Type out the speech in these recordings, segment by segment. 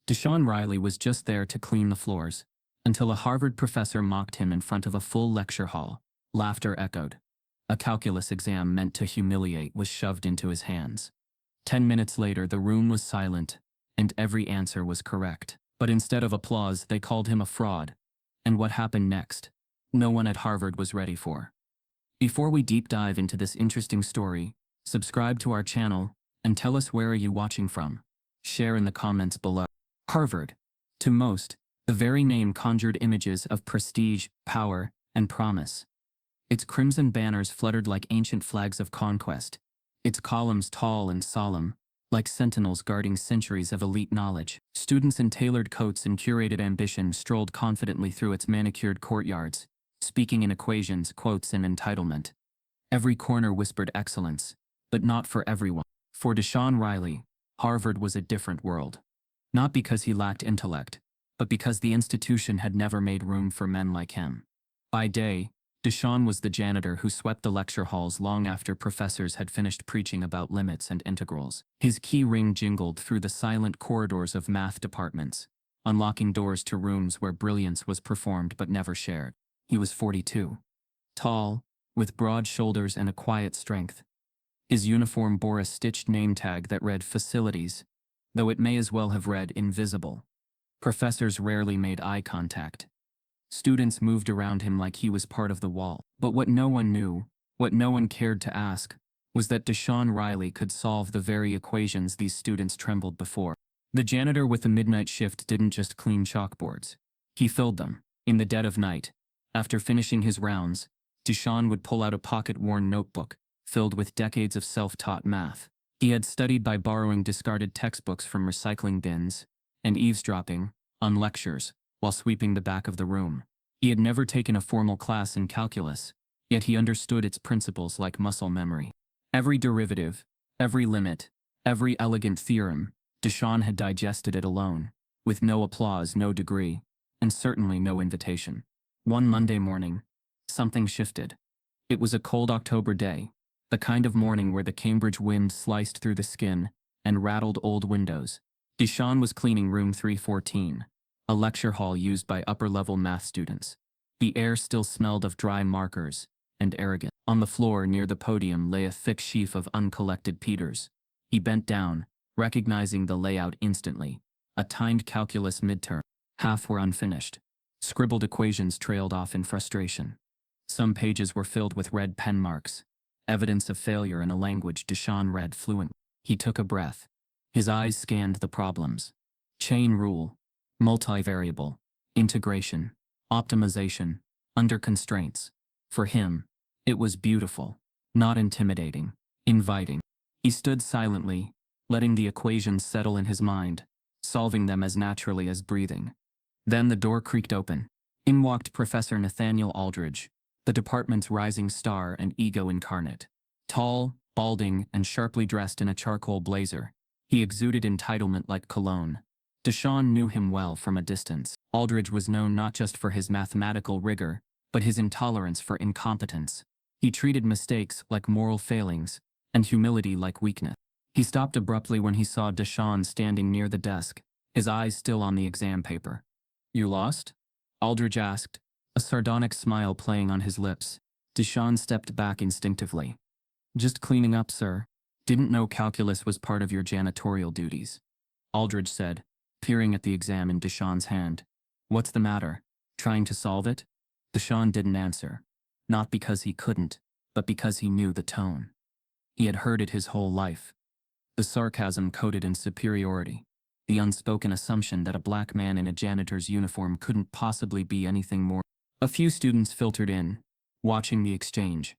Deshaun Riley was just there to clean the floors, until a Harvard professor mocked him in front of a full lecture hall. Laughter echoed. A calculus exam meant to humiliate was shoved into his hands. 10 minutes later, the room was silent, and every answer was correct. But instead of applause, they called him a fraud. And what happened next? No one at Harvard was ready for. Before we deep dive into this interesting story, subscribe to our channel, and tell us where are you watching from. Share in the comments below. Harvard. To most, the very name conjured images of prestige, power, and promise. Its crimson banners fluttered like ancient flags of conquest, its columns tall and solemn, like sentinels guarding centuries of elite knowledge. Students in tailored coats and curated ambition strolled confidently through its manicured courtyards, speaking in equations, quotes, and entitlement. Every corner whispered excellence, but not for everyone. For Deshaun Riley, Harvard was a different world. Not because he lacked intellect, but because the institution had never made room for men like him. By day, Deshaun was the janitor who swept the lecture halls long after professors had finished preaching about limits and integrals. His key ring jingled through the silent corridors of math departments, unlocking doors to rooms where brilliance was performed but never shared. He was 42. Tall, with broad shoulders and a quiet strength. His uniform bore a stitched name tag that read Facilities, though it may as well have read Invisible. Professors rarely made eye contact. Students moved around him like he was part of the wall. But what no one knew, what no one cared to ask, was that Deshaun Riley could solve the very equations these students trembled before. The janitor with the midnight shift didn't just clean chalkboards. He filled them. In the dead of night, after finishing his rounds, Deshaun would pull out a pocket-worn notebook, filled with decades of self-taught math. He had studied by borrowing discarded textbooks from recycling bins, and eavesdropping on lectures, while sweeping the back of the room. He had never taken a formal class in calculus, yet he understood its principles like muscle memory. Every derivative, every limit, every elegant theorem, Deshaun had digested it alone, with no applause, no degree, and certainly no invitation. One Monday morning, something shifted. It was a cold October day, the kind of morning where the Cambridge wind sliced through the skin and rattled old windows. Deshaun was cleaning room 314, a lecture hall used by upper-level math students. The air still smelled of dry markers and arrogance. On the floor near the podium lay a thick sheaf of uncollected Peters. He bent down, recognizing the layout instantly. A timed calculus midterm. Half were unfinished. Scribbled equations trailed off in frustration. Some pages were filled with red pen marks, evidence of failure in a language Deshaun read fluently. He took a breath. His eyes scanned the problems. Chain rule, multivariable, integration, optimization, under constraints. For him, it was beautiful, not intimidating, inviting. He stood silently, letting the equations settle in his mind, solving them as naturally as breathing. Then the door creaked open. In walked Professor Nathaniel Aldridge, the department's rising star and ego incarnate. Tall, balding, and sharply dressed in a charcoal blazer, he exuded entitlement like cologne. Deshaun knew him well from a distance. Aldridge was known not just for his mathematical rigor, but his intolerance for incompetence. He treated mistakes like moral failings, and humility like weakness. He stopped abruptly when he saw Deshaun standing near the desk, his eyes still on the exam paper. "You lost?" Aldridge asked, a sardonic smile playing on his lips. Deshaun stepped back instinctively. "Just cleaning up, sir. Didn't know calculus was part of your janitorial duties," Aldridge said, peering at the exam in Deshaun's hand. "What's the matter? Trying to solve it?" Deshaun didn't answer. Not because he couldn't, but because he knew the tone. He had heard it his whole life. The sarcasm coated in superiority. The unspoken assumption that a black man in a janitor's uniform couldn't possibly be anything more. A few students filtered in, watching the exchange.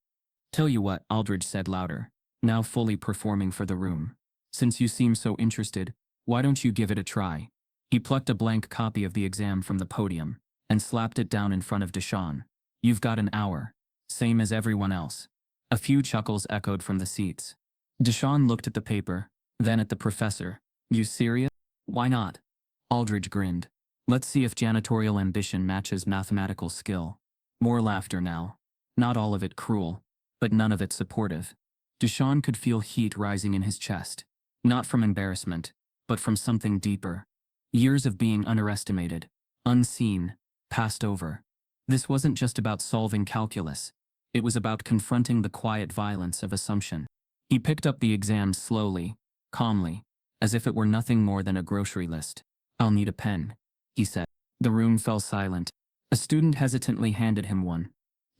"Tell you what," Aldridge said louder, now fully performing for the room. "Since you seem so interested, why don't you give it a try?" He plucked a blank copy of the exam from the podium and slapped it down in front of Deshaun. "You've got an hour, same as everyone else." A few chuckles echoed from the seats. Deshaun looked at the paper, then at the professor. "You serious?" "Why not?" Aldridge grinned. "Let's see if janitorial ambition matches mathematical skill." More laughter now. Not all of it cruel, but none of it supportive. Deshaun could feel heat rising in his chest. Not from embarrassment, but from something deeper. Years of being underestimated, unseen, passed over. This wasn't just about solving calculus. It was about confronting the quiet violence of assumption. He picked up the exam slowly, calmly, as if it were nothing more than a grocery list. "I'll need a pen," he said. The room fell silent. A student hesitantly handed him one.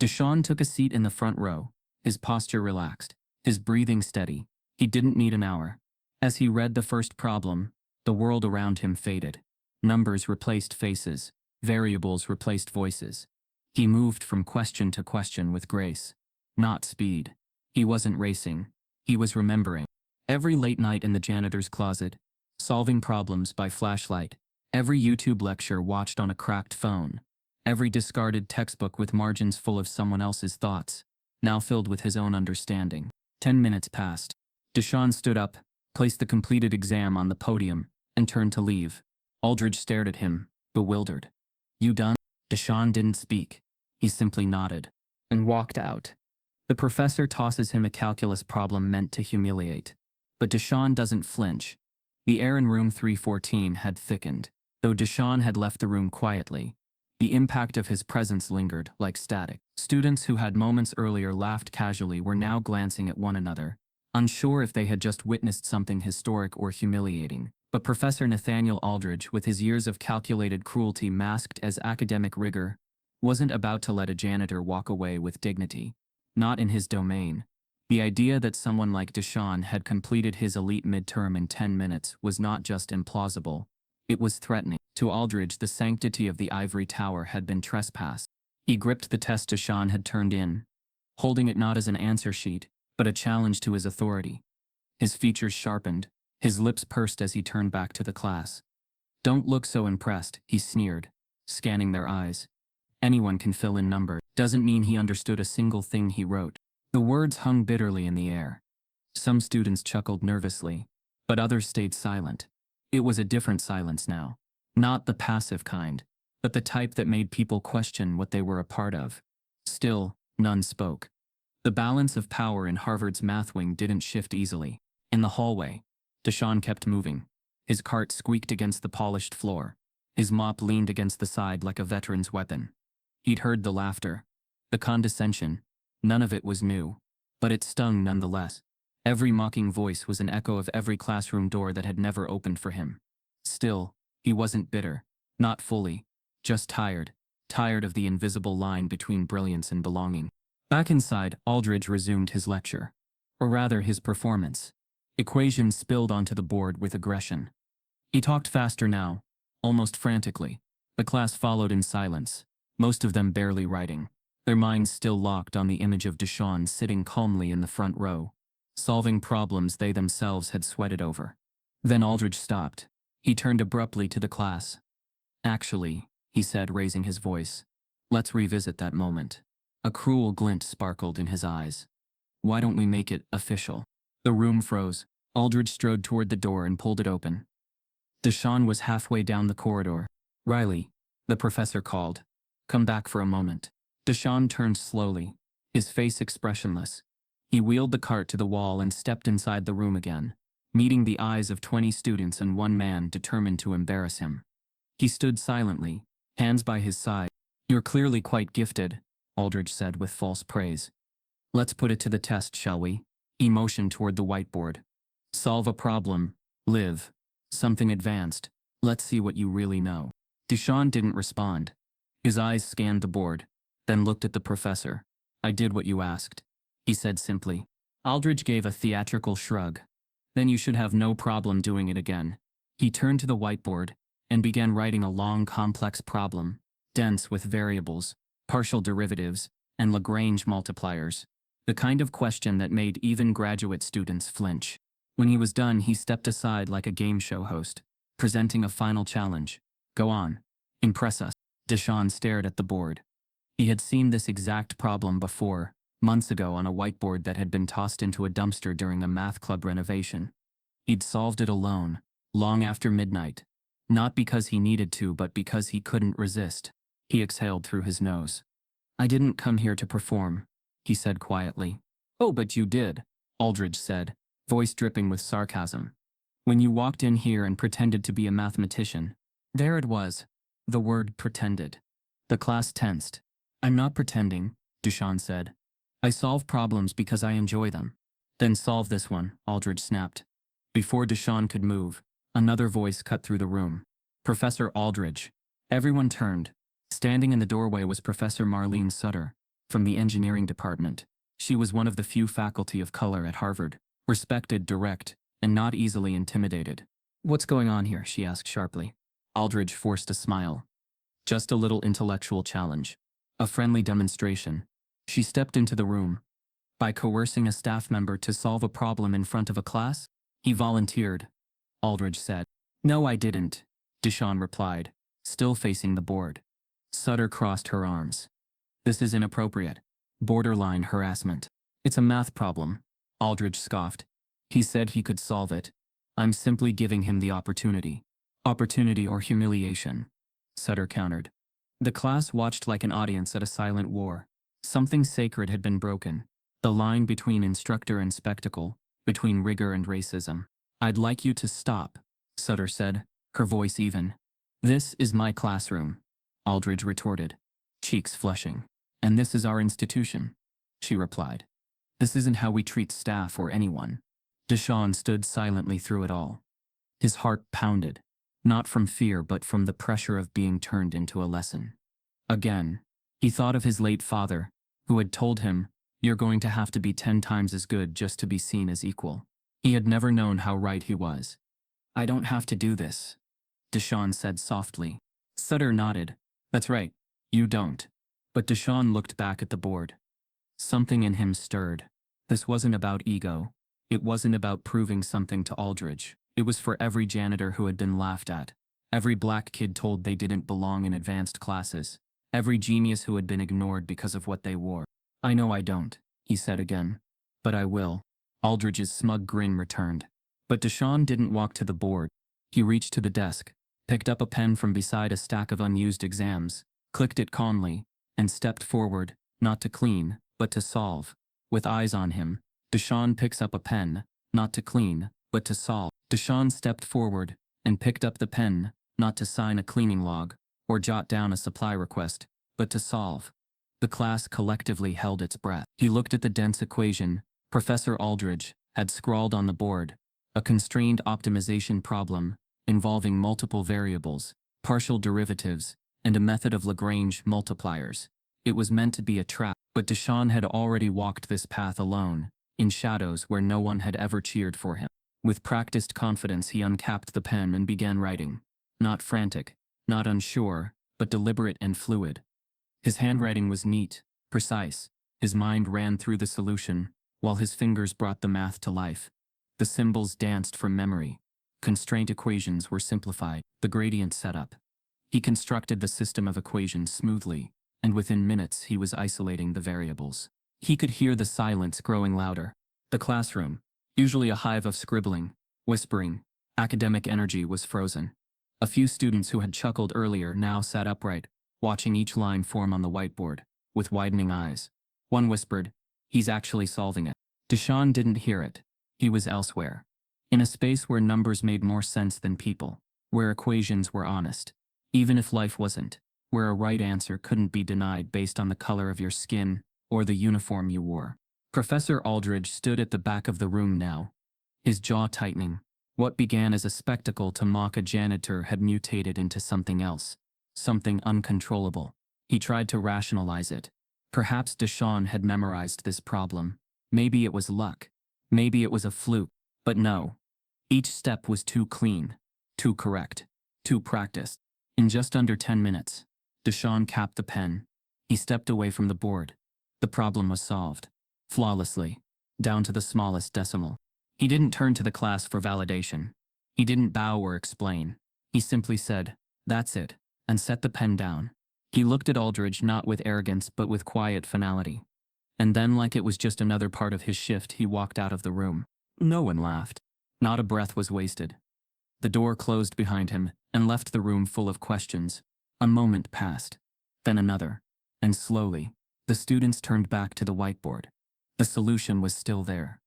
Deshaun took a seat in the front row, his posture relaxed, his breathing steady. He didn't need an hour. As he read the first problem, the world around him faded. Numbers replaced faces, variables replaced voices. He moved from question to question with grace, not speed. He wasn't racing. He was remembering. Every late night in the janitor's closet, solving problems by flashlight, every YouTube lecture watched on a cracked phone, every discarded textbook with margins full of someone else's thoughts, now filled with his own understanding. 10 minutes passed. Deshaun stood up, placed the completed exam on the podium, and turned to leave. Aldridge stared at him, bewildered. "You done?" Deshaun didn't speak. He simply nodded and walked out. The professor tosses him a calculus problem meant to humiliate. But Deshaun doesn't flinch. The air in room 314 had thickened. Though Deshaun had left the room quietly, the impact of his presence lingered like static. Students who had moments earlier laughed casually were now glancing at one another, unsure if they had just witnessed something historic or humiliating. But Professor Nathaniel Aldridge, with his years of calculated cruelty masked as academic rigor, wasn't about to let a janitor walk away with dignity. Not in his domain. The idea that someone like Deshaun had completed his elite midterm in 10 minutes was not just implausible, it was threatening. To Aldridge, the sanctity of the ivory tower had been trespassed. He gripped the test Deshaun had turned in, holding it not as an answer sheet, but a challenge to his authority. His features sharpened, his lips pursed as he turned back to the class. "Don't look so impressed," he sneered, scanning their eyes. "Anyone can fill in numbers. Doesn't mean he understood a single thing he wrote." The words hung bitterly in the air. Some students chuckled nervously, but others stayed silent. It was a different silence now. Not the passive kind, but the type that made people question what they were a part of. Still, none spoke. The balance of power in Harvard's math wing didn't shift easily. In the hallway, Deshaun kept moving. His cart squeaked against the polished floor. His mop leaned against the side like a veteran's weapon. He'd heard the laughter, the condescension. None of it was new, but it stung nonetheless. Every mocking voice was an echo of every classroom door that had never opened for him. Still, he wasn't bitter. Not fully. Just tired. Tired of the invisible line between brilliance and belonging. Back inside, Aldridge resumed his lecture. Or rather, his performance. Equations spilled onto the board with aggression. He talked faster now, almost frantically. The class followed in silence, most of them barely writing, their minds still locked on the image of Deshaun sitting calmly in the front row, solving problems they themselves had sweated over. Then Aldridge stopped. He turned abruptly to the class. "Actually," he said, raising his voice, "let's revisit that moment." A cruel glint sparkled in his eyes. "Why don't we make it official?" The room froze. Aldridge strode toward the door and pulled it open. Deshaun was halfway down the corridor. "Riley," the professor called. "Come back for a moment." Deshaun turned slowly, his face expressionless. He wheeled the cart to the wall and stepped inside the room again, meeting the eyes of 20 students and one man determined to embarrass him. He stood silently, hands by his side. "You're clearly quite gifted," Aldridge said with false praise. "Let's put it to the test, shall we?" He motioned toward the whiteboard. "Solve a problem. Live. Something advanced. Let's see what you really know." Deshaun didn't respond. His eyes scanned the board, then looked at the professor. "I did what you asked," he said simply. Aldridge gave a theatrical shrug. "Then you should have no problem doing it again." He turned to the whiteboard and began writing a long, complex problem, dense with variables, partial derivatives, and Lagrange multipliers. The kind of question that made even graduate students flinch. When he was done, he stepped aside like a game show host, presenting a final challenge. "Go on. Impress us." Deshaun stared at the board. He had seen this exact problem before, months ago on a whiteboard that had been tossed into a dumpster during a math club renovation. He'd solved it alone, long after midnight. Not because he needed to, but because he couldn't resist. He exhaled through his nose. "I didn't come here to perform," he said quietly. "Oh, but you did," Aldridge said, voice dripping with sarcasm. "When you walked in here and pretended to be a mathematician, There it was. The word pretended. The class tensed. I'm not pretending, Deshawn said. I solve problems because I enjoy them. Then solve this one, Aldridge snapped. Before Deshawn could move, another voice cut through the room. Professor Aldridge. Everyone turned. Standing in the doorway was Professor Marlene Sutter, from the engineering department. She was one of the few faculty of color at Harvard, respected, direct, and not easily intimidated. What's going on here? She asked sharply. Aldridge forced a smile. Just a little intellectual challenge. A friendly demonstration. She stepped into the room. By coercing a staff member to solve a problem in front of a class? He volunteered. Aldridge said. No, I didn't, Deshawn replied, still facing the board. Sutter crossed her arms. This is inappropriate. Borderline harassment. It's a math problem, Aldridge scoffed. He said he could solve it. I'm simply giving him the opportunity. Opportunity or humiliation, Sutter countered. The class watched like an audience at a silent war. Something sacred had been broken. The line between instructor and spectacle, between rigor and racism. I'd like you to stop, Sutter said, her voice even. This is my classroom, Aldridge retorted, cheeks flushing. And this is our institution, she replied. This isn't how we treat staff or anyone. Deshawn stood silently through it all. His heart pounded, not from fear but from the pressure of being turned into a lesson. Again, he thought of his late father, who had told him, you're going to have to be 10 times as good just to be seen as equal. He had never known how right he was. I don't have to do this, Deshawn said softly. Sutter nodded. That's right, you don't. But Deshawn looked back at the board. Something in him stirred. This wasn't about ego. It wasn't about proving something to Aldridge. It was for every janitor who had been laughed at. Every black kid told they didn't belong in advanced classes. Every genius who had been ignored because of what they wore. I know I don't, he said again. But I will. Aldridge's smug grin returned. But Deshawn didn't walk to the board. He reached to the desk, picked up a pen from beside a stack of unused exams, clicked it calmly, and stepped forward, not to clean, but to solve. With eyes on him, Deshawn picks up a pen, not to clean, but to solve. Deshawn stepped forward and picked up the pen, not to sign a cleaning log or jot down a supply request, but to solve. The class collectively held its breath. He looked at the dense equation Professor Aldridge had scrawled on the board, a constrained optimization problem involving multiple variables, partial derivatives, and a method of Lagrange multipliers. It was meant to be a trap, but Deshawn had already walked this path alone, in shadows where no one had ever cheered for him. With practiced confidence he uncapped the pen and began writing. Not frantic, not unsure, but deliberate and fluid. His handwriting was neat, precise. His mind ran through the solution, while his fingers brought the math to life. The symbols danced from memory. Constraint equations were simplified, the gradient set up. He constructed the system of equations smoothly, and within minutes he was isolating the variables. He could hear the silence growing louder. The classroom, usually a hive of scribbling, whispering, academic energy was frozen. A few students who had chuckled earlier now sat upright, watching each line form on the whiteboard, with widening eyes. One whispered, he's actually solving it. Deshawn didn't hear it. He was elsewhere. In a space where numbers made more sense than people, where equations were honest, even if life wasn't, where a right answer couldn't be denied based on the color of your skin or the uniform you wore. Professor Aldridge stood at the back of the room now, his jaw tightening. What began as a spectacle to mock a janitor had mutated into something else, something uncontrollable. He tried to rationalize it. Perhaps Deshawn had memorized this problem. Maybe it was luck. Maybe it was a fluke. But no. Each step was too clean, too correct, too practiced. In just under 10 minutes, Deshawn capped the pen. He stepped away from the board. The problem was solved. Flawlessly. Down to the smallest decimal. He didn't turn to the class for validation. He didn't bow or explain. He simply said, that's it, and set the pen down. He looked at Aldridge not with arrogance but with quiet finality. And then, like it was just another part of his shift, he walked out of the room. No one laughed. Not a breath was wasted. The door closed behind him and left the room full of questions. A moment passed. Then another. And slowly, the students turned back to the whiteboard. The solution was still there.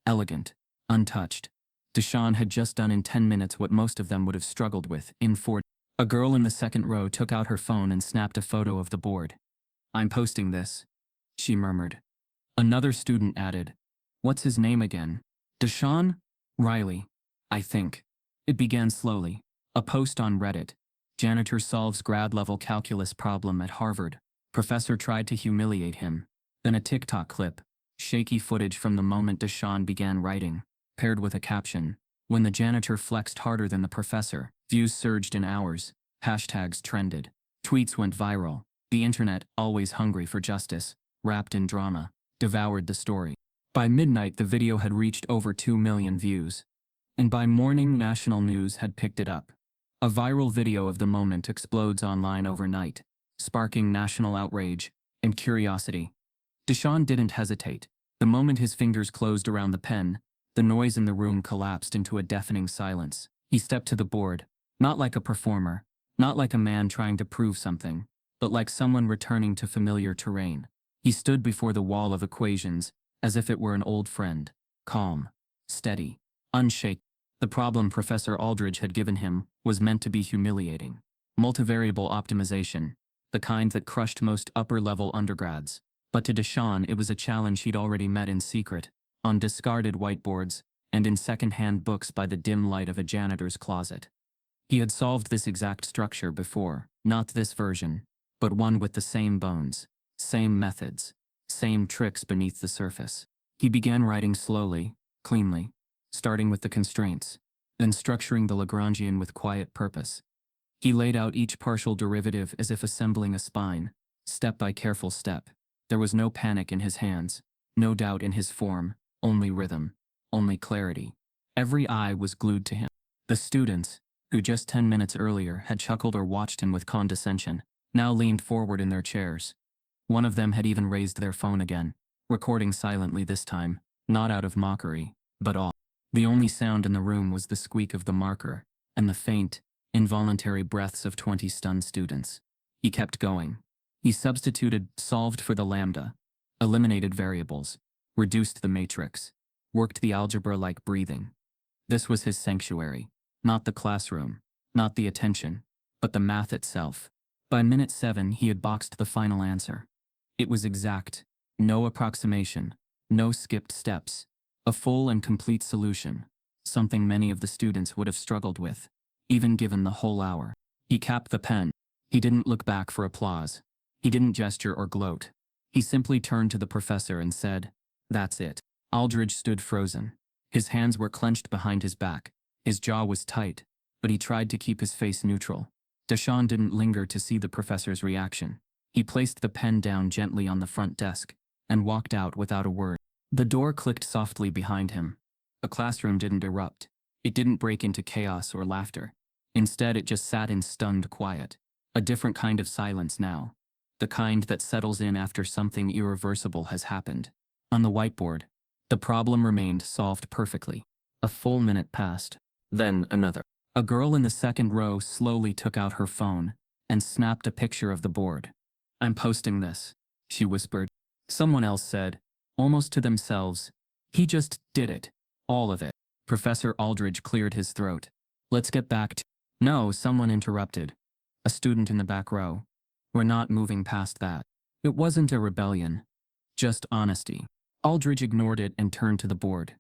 Elegant. Untouched. Deshawn had just done in 10 minutes what most of them would have struggled with in 4. A girl in the second row took out her phone and snapped a photo of the board. "I'm posting this," she murmured. Another student added, "What's his name again? Deshaun? Riley, I think." It began slowly. A post on Reddit. Janitor solves grad-level calculus problem at Harvard. Professor tried to humiliate him. Then a TikTok clip. Shaky footage from the moment Deshaun began writing, paired with a caption. When the janitor flexed harder than the professor, views surged in hours. Hashtags trended. Tweets went viral. The internet, always hungry for justice, wrapped in drama, devoured the story. By midnight, the video had reached over 2 million views. And by morning, national news had picked it up. A viral video of the moment explodes online overnight, sparking national outrage and curiosity. Deshaun didn't hesitate. The moment his fingers closed around the pen, the noise in the room collapsed into a deafening silence. He stepped to the board, not like a performer, not like a man trying to prove something, but like someone returning to familiar terrain. He stood before the wall of equations, as if it were an old friend, calm, steady, unshaken. The problem Professor Aldridge had given him was meant to be humiliating. Multivariable optimization, the kind that crushed most upper-level undergrads. But to Deshaun, it was a challenge he'd already met in secret, on discarded whiteboards, and in second-hand books by the dim light of a janitor's closet. He had solved this exact structure before, not this version, but one with the same bones, same methods, same tricks beneath the surface. He began writing slowly, cleanly, starting with the constraints, then structuring the Lagrangian with quiet purpose. He laid out each partial derivative as if assembling a spine, step by careful step. There was no panic in his hands, no doubt in his form, only rhythm, only clarity. Every eye was glued to him. The students, who just 10 minutes earlier had chuckled or watched him with condescension, now leaned forward in their chairs. One of them had even raised their phone again, recording silently this time, not out of mockery, but awe. The only sound in the room was the squeak of the marker, and the faint, involuntary breaths of 20 stunned students. He kept going. He substituted, solved for the lambda, eliminated variables, reduced the matrix, worked the algebra like breathing. This was his sanctuary, not the classroom, not the attention, but the math itself. By minute 7, he had boxed the final answer. It was exact, no approximation, no skipped steps. A full and complete solution, something many of the students would have struggled with, even given the whole hour. He capped the pen. He didn't look back for applause. He didn't gesture or gloat. He simply turned to the professor and said, "That's it." Aldridge stood frozen. His hands were clenched behind his back. His jaw was tight, but he tried to keep his face neutral. Deshaun didn't linger to see the professor's reaction. He placed the pen down gently on the front desk and walked out without a word. The door clicked softly behind him. The classroom didn't erupt. It didn't break into chaos or laughter. Instead, it just sat in stunned quiet. A different kind of silence now. The kind that settles in after something irreversible has happened. On the whiteboard, the problem remained solved perfectly. A full minute passed. Then another. A girl in the second row slowly took out her phone and snapped a picture of the board. "I'm posting this," she whispered. Someone else said, almost to themselves, "He just did it. All of it." Professor Aldridge cleared his throat. "Let's get back to—" "No," someone interrupted. A student in the back row. "We're not moving past that." It wasn't a rebellion, just honesty. Aldridge ignored it and turned to the board.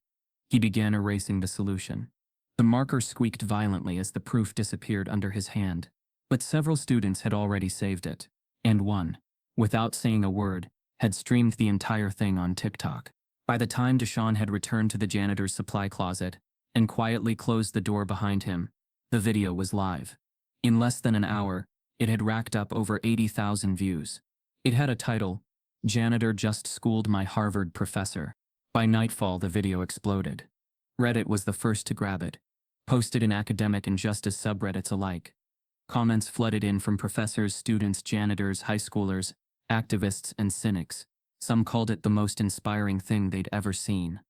He began erasing the solution. The marker squeaked violently as the proof disappeared under his hand. But several students had already saved it. And one, without saying a word, had streamed the entire thing on TikTok. By the time Deshaun had returned to the janitor's supply closet and quietly closed the door behind him, the video was live. In less than an hour, it had racked up over 80,000 views. It had a title, "Janitor Just Schooled My Harvard Professor." By nightfall, the video exploded. Reddit was the first to grab it, posted in academic and justice subreddits alike. Comments flooded in from professors, students, janitors, high schoolers, activists, and cynics. Some called it the most inspiring thing they'd ever seen.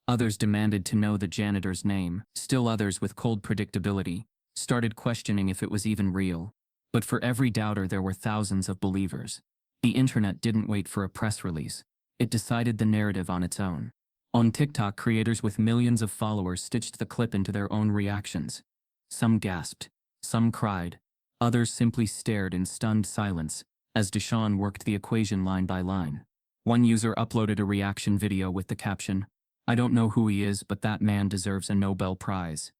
Others demanded to know the janitor's name. Still others, with cold predictability, started questioning if it was even real. But for every doubter, there were thousands of believers. The internet didn't wait for a press release. It decided the narrative on its own. On TikTok, creators with millions of followers stitched the clip into their own reactions. Some gasped, some cried, Others simply stared in stunned silence as Deshaun worked the equation line by line. One user uploaded a reaction video with the caption, "I don't know who he is, but that man deserves a Nobel Prize."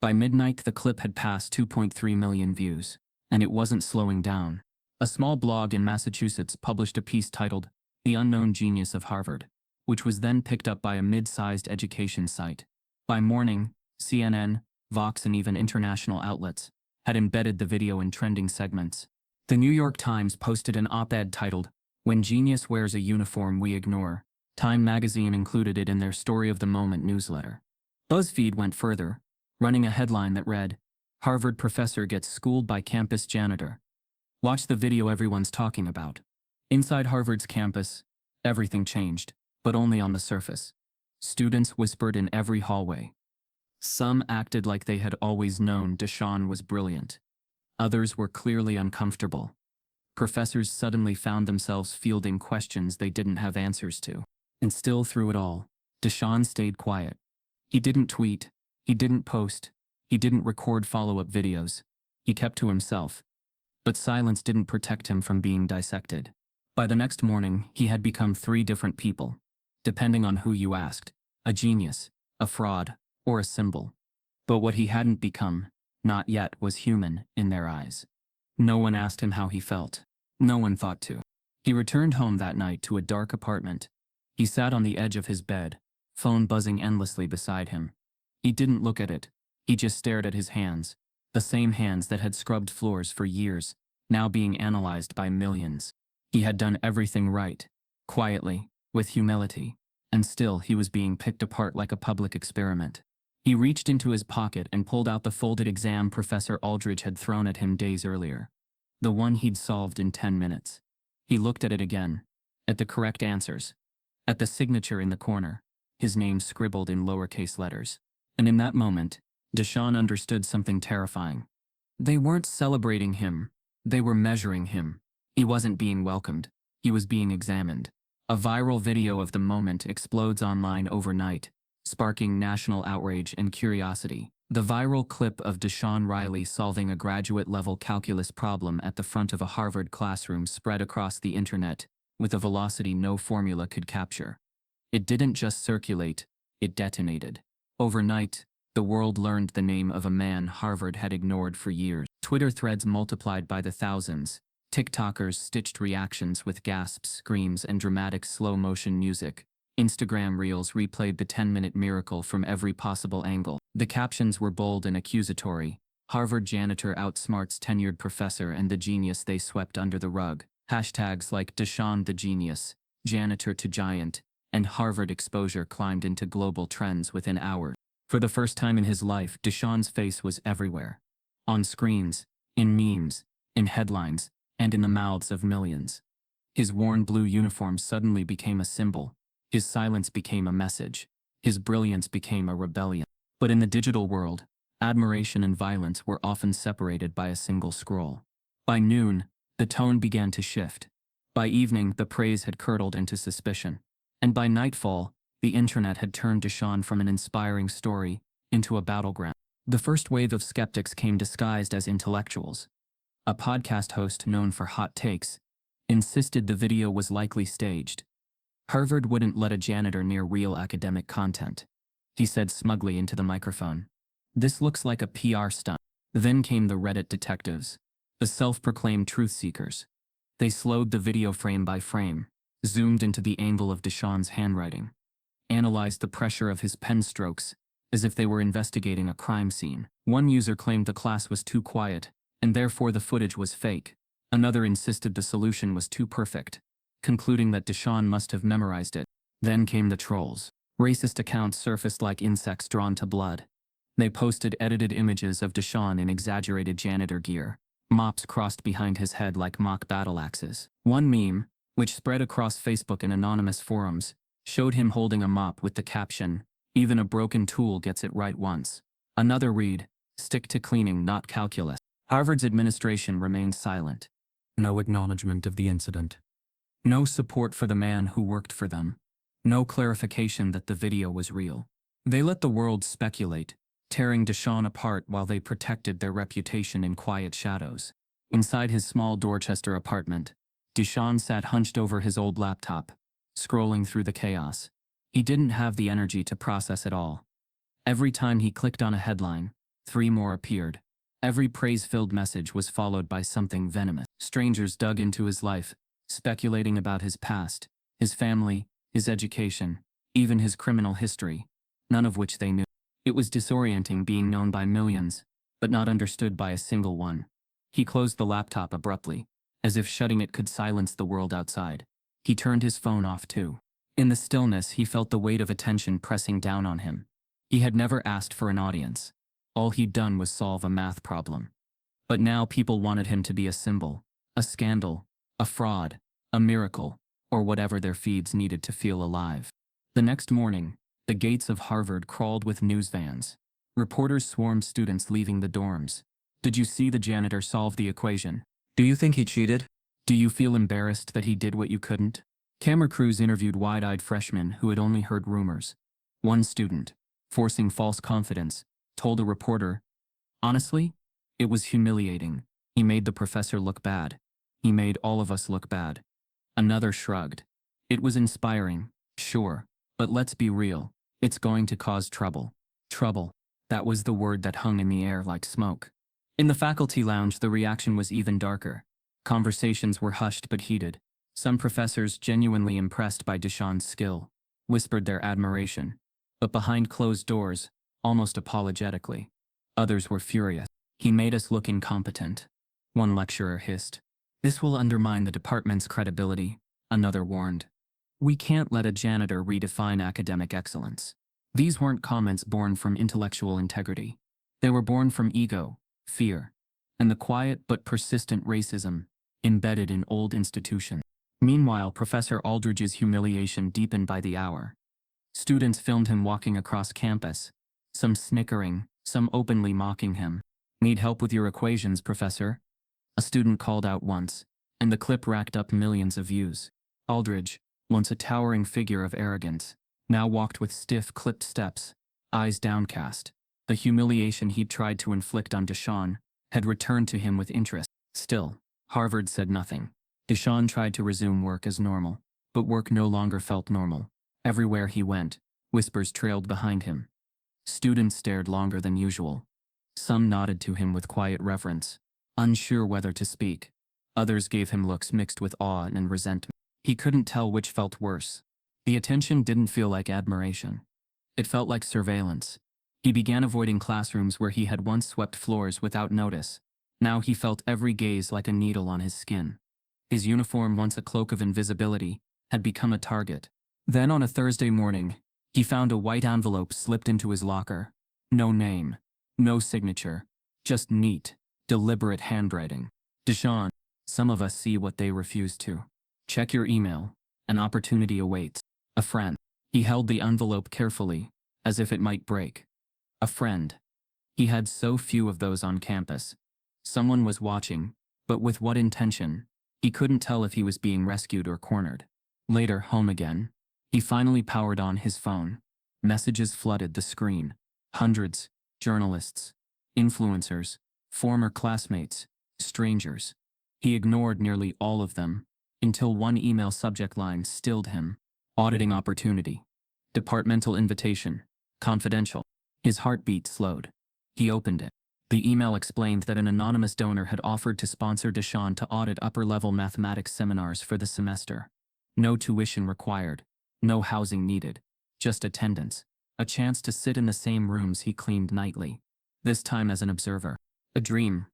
By midnight, the clip had passed 2.3 million views, and it wasn't slowing down. A small blog in Massachusetts published a piece titled, "The Unknown Genius of Harvard," which was then picked up by a mid-sized education site. By morning, CNN, Vox, and even international outlets had embedded the video in trending segments. The New York Times posted an op-ed titled, "When Genius Wears a Uniform We Ignore." Time magazine included it in their Story of the Moment newsletter. BuzzFeed went further, running a headline that read, "Harvard Professor Gets Schooled by Campus Janitor." Watch the video everyone's talking about. Inside Harvard's campus, everything changed, but only on the surface. Students whispered in every hallway. Some acted like they had always known Deshaun was brilliant. Others were clearly uncomfortable. Professors suddenly found themselves fielding questions they didn't have answers to. And still through it all, Deshaun stayed quiet. He didn't tweet, he didn't post, he didn't record follow-up videos. He kept to himself. But silence didn't protect him from being dissected. By the next morning, he had become 3 different people, depending on who you asked: a genius, a fraud, or a symbol. But what he hadn't become, not yet, was human in their eyes. No one asked him how he felt. No one thought to. He returned home that night to a dark apartment. He sat on the edge of his bed, phone buzzing endlessly beside him. He didn't look at it. He just stared at his hands, the same hands that had scrubbed floors for years, now being analyzed by millions. He had done everything right, quietly, with humility, and still he was being picked apart like a public experiment. He reached into his pocket and pulled out the folded exam Professor Aldridge had thrown at him days earlier. The one he'd solved in 10 minutes. He looked at it again, at the correct answers, at the signature in the corner, his name scribbled in lowercase letters. And in that moment, Deshaun understood something terrifying. They weren't celebrating him, they were measuring him. He wasn't being welcomed, he was being examined. A viral video of the moment explodes online overnight, sparking national outrage and curiosity. The viral clip of Deshaun Riley solving a graduate-level calculus problem at the front of a Harvard classroom spread across the internet with a velocity no formula could capture. It didn't just circulate, it detonated. Overnight, the world learned the name of a man Harvard had ignored for years. Twitter threads multiplied by the thousands. TikTokers stitched reactions with gasps, screams, and dramatic slow-motion music. Instagram Reels replayed the 10-minute miracle from every possible angle. The captions were bold and accusatory. Harvard janitor outsmarts tenured professor and the genius they swept under the rug. Hashtags like Deshaun the Genius, Janitor to Giant, and Harvard exposure climbed into global trends within hours. For the first time in his life, Deshaun's face was everywhere. On screens, in memes, in headlines, and in the mouths of millions. His worn blue uniform suddenly became a symbol. His silence became a message. His brilliance became a rebellion. But in the digital world, admiration and violence were often separated by a single scroll. By noon, the tone began to shift. By evening, the praise had curdled into suspicion. And by nightfall, the internet had turned Deshaun from an inspiring story into a battleground. The first wave of skeptics came disguised as intellectuals. A podcast host known for hot takes insisted the video was likely staged. Harvard wouldn't let a janitor near real academic content, he said smugly into the microphone. This looks like a PR stunt. Then came the Reddit detectives, the self-proclaimed truth seekers. They slowed the video frame by frame, zoomed into the angle of Deshaun's handwriting, analyzed the pressure of his pen strokes, as if they were investigating a crime scene. One user claimed the class was too quiet, and therefore the footage was fake. Another insisted the solution was too perfect, concluding that Deshaun must have memorized it. Then came the trolls. Racist accounts surfaced like insects drawn to blood. They posted edited images of Deshaun in exaggerated janitor gear, mops crossed behind his head like mock battle axes. One meme, which spread across Facebook and anonymous forums, showed him holding a mop with the caption, "Even a broken tool gets it right once." Another read, "Stick to cleaning, not calculus." Harvard's administration remained silent. No acknowledgement of the incident. No support for the man who worked for them. No clarification that the video was real. They let the world speculate, tearing Deshaun apart while they protected their reputation in quiet shadows. Inside his small Dorchester apartment, Deshaun sat hunched over his old laptop, scrolling through the chaos. He didn't have the energy to process it all. Every time he clicked on a headline, 3 more appeared. Every praise-filled message was followed by something venomous. Strangers dug into his life, speculating about his past, his family, his education, even his criminal history, none of which they knew. It was disorienting being known by millions, but not understood by a single one. He closed the laptop abruptly, as if shutting it could silence the world outside. He turned his phone off too. In the stillness, he felt the weight of attention pressing down on him. He had never asked for an audience. All he'd done was solve a math problem. But now people wanted him to be a symbol, a scandal, a fraud, a miracle, or whatever their feeds needed to feel alive. The next morning, the gates of Harvard crawled with news vans. Reporters swarmed students leaving the dorms. Did you see the janitor solve the equation? Do you think he cheated? Do you feel embarrassed that he did what you couldn't? Camera crews interviewed wide-eyed freshmen who had only heard rumors. One student, forcing false confidence, told a reporter, "Honestly, it was humiliating. He made the professor look bad. He made all of us look bad." Another shrugged. "It was inspiring, sure, but let's be real. It's going to cause trouble." Trouble. That was the word that hung in the air like smoke. In the faculty lounge, the reaction was even darker. Conversations were hushed but heated. Some professors, genuinely impressed by Deshaun's skill, whispered their admiration. But behind closed doors, almost apologetically, others were furious. "He made us look incompetent," one lecturer hissed. "This will undermine the department's credibility," another warned. "We can't let a janitor redefine academic excellence." These weren't comments born from intellectual integrity. They were born from ego, fear, and the quiet but persistent racism embedded in old institutions. Meanwhile, Professor Aldridge's humiliation deepened by the hour. Students filmed him walking across campus, some snickering, some openly mocking him. "Need help with your equations, Professor?" a student called out once, and the clip racked up millions of views. Aldridge, once a towering figure of arrogance, now walked with stiff, clipped steps, eyes downcast. The humiliation he'd tried to inflict on Deshaun had returned to him with interest. Still, Harvard said nothing. Deshaun tried to resume work as normal, but work no longer felt normal. Everywhere he went, whispers trailed behind him. Students stared longer than usual. Some nodded to him with quiet reverence, unsure whether to speak. Others gave him looks mixed with awe and resentment. He couldn't tell which felt worse. The attention didn't feel like admiration. It felt like surveillance. He began avoiding classrooms where he had once swept floors without notice. Now he felt every gaze like a needle on his skin. His uniform, once a cloak of invisibility, had become a target. Then on a Thursday morning, he found a white envelope slipped into his locker. No name, no signature, just neat, deliberate handwriting. "Deshaun, some of us see what they refuse to. Check your email. An opportunity awaits." A friend. He held the envelope carefully, as if it might break. A friend. He had so few of those on campus. Someone was watching, but with what intention? He couldn't tell if he was being rescued or cornered. Later, home again, he finally powered on his phone. Messages flooded the screen. Hundreds, journalists, influencers, former classmates, strangers. He ignored nearly all of them, until one email subject line stilled him. Auditing opportunity. Departmental invitation. Confidential. His heartbeat slowed. He opened it. The email explained that an anonymous donor had offered to sponsor Deshaun to audit upper-level mathematics seminars for the semester. No tuition required. No housing needed. Just attendance. A chance to sit in the same rooms he cleaned nightly. This time as an observer. A dream.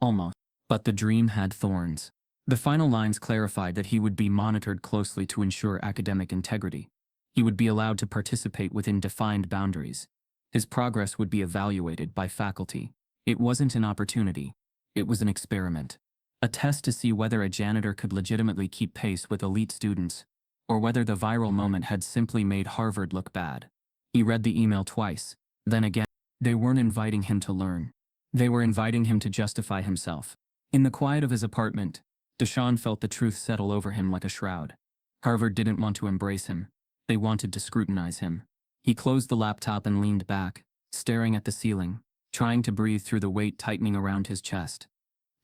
Almost. But the dream had thorns. The final lines clarified that he would be monitored closely to ensure academic integrity. He would be allowed to participate within defined boundaries. His progress would be evaluated by faculty. It wasn't an opportunity. It was an experiment. A test to see whether a janitor could legitimately keep pace with elite students, or whether the viral moment had simply made Harvard look bad. He read the email twice, then again. They weren't inviting him to learn. They were inviting him to justify himself. In the quiet of his apartment, Deshaun felt the truth settle over him like a shroud. Harvard didn't want to embrace him. They wanted to scrutinize him. He closed the laptop and leaned back, staring at the ceiling, trying to breathe through the weight tightening around his chest.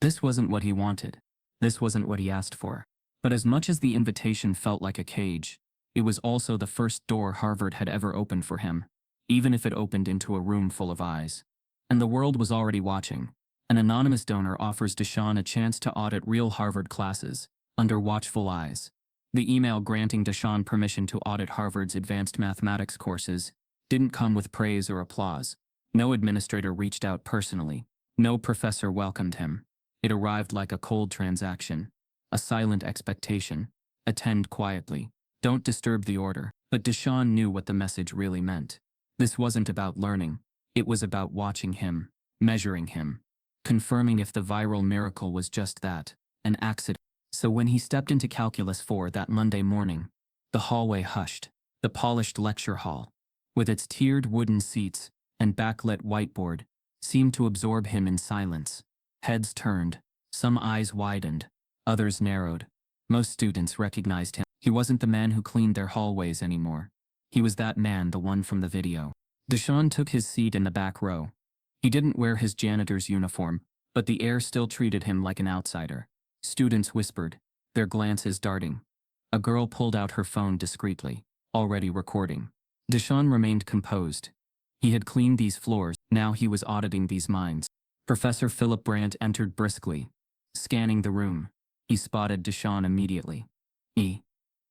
This wasn't what he wanted. This wasn't what he asked for. But as much as the invitation felt like a cage, it was also the first door Harvard had ever opened for him, even if it opened into a room full of eyes. And the world was already watching. An anonymous donor offers Deshaun a chance to audit real Harvard classes, under watchful eyes. The email granting Deshaun permission to audit Harvard's advanced mathematics courses didn't come with praise or applause. No administrator reached out personally. No professor welcomed him. It arrived like a cold transaction, a silent expectation. Attend quietly. Don't disturb the order. But Deshaun knew what the message really meant. This wasn't about learning. It was about watching him, measuring him, confirming if the viral miracle was just that, an accident. So when he stepped into Calculus 4 that Monday morning, the hallway hushed. The polished lecture hall, with its tiered wooden seats and backlit whiteboard, seemed to absorb him in silence. Heads turned, some eyes widened, others narrowed. Most students recognized him. He wasn't the man who cleaned their hallways anymore. He was that man, the one from the video. Deshaun took his seat in the back row. He didn't wear his janitor's uniform, but the air still treated him like an outsider. Students whispered, their glances darting. A girl pulled out her phone discreetly, already recording. Deshaun remained composed. He had cleaned these floors, now he was auditing these minds. Professor Philip Brandt entered briskly. Scanning the room, he spotted Deshaun immediately.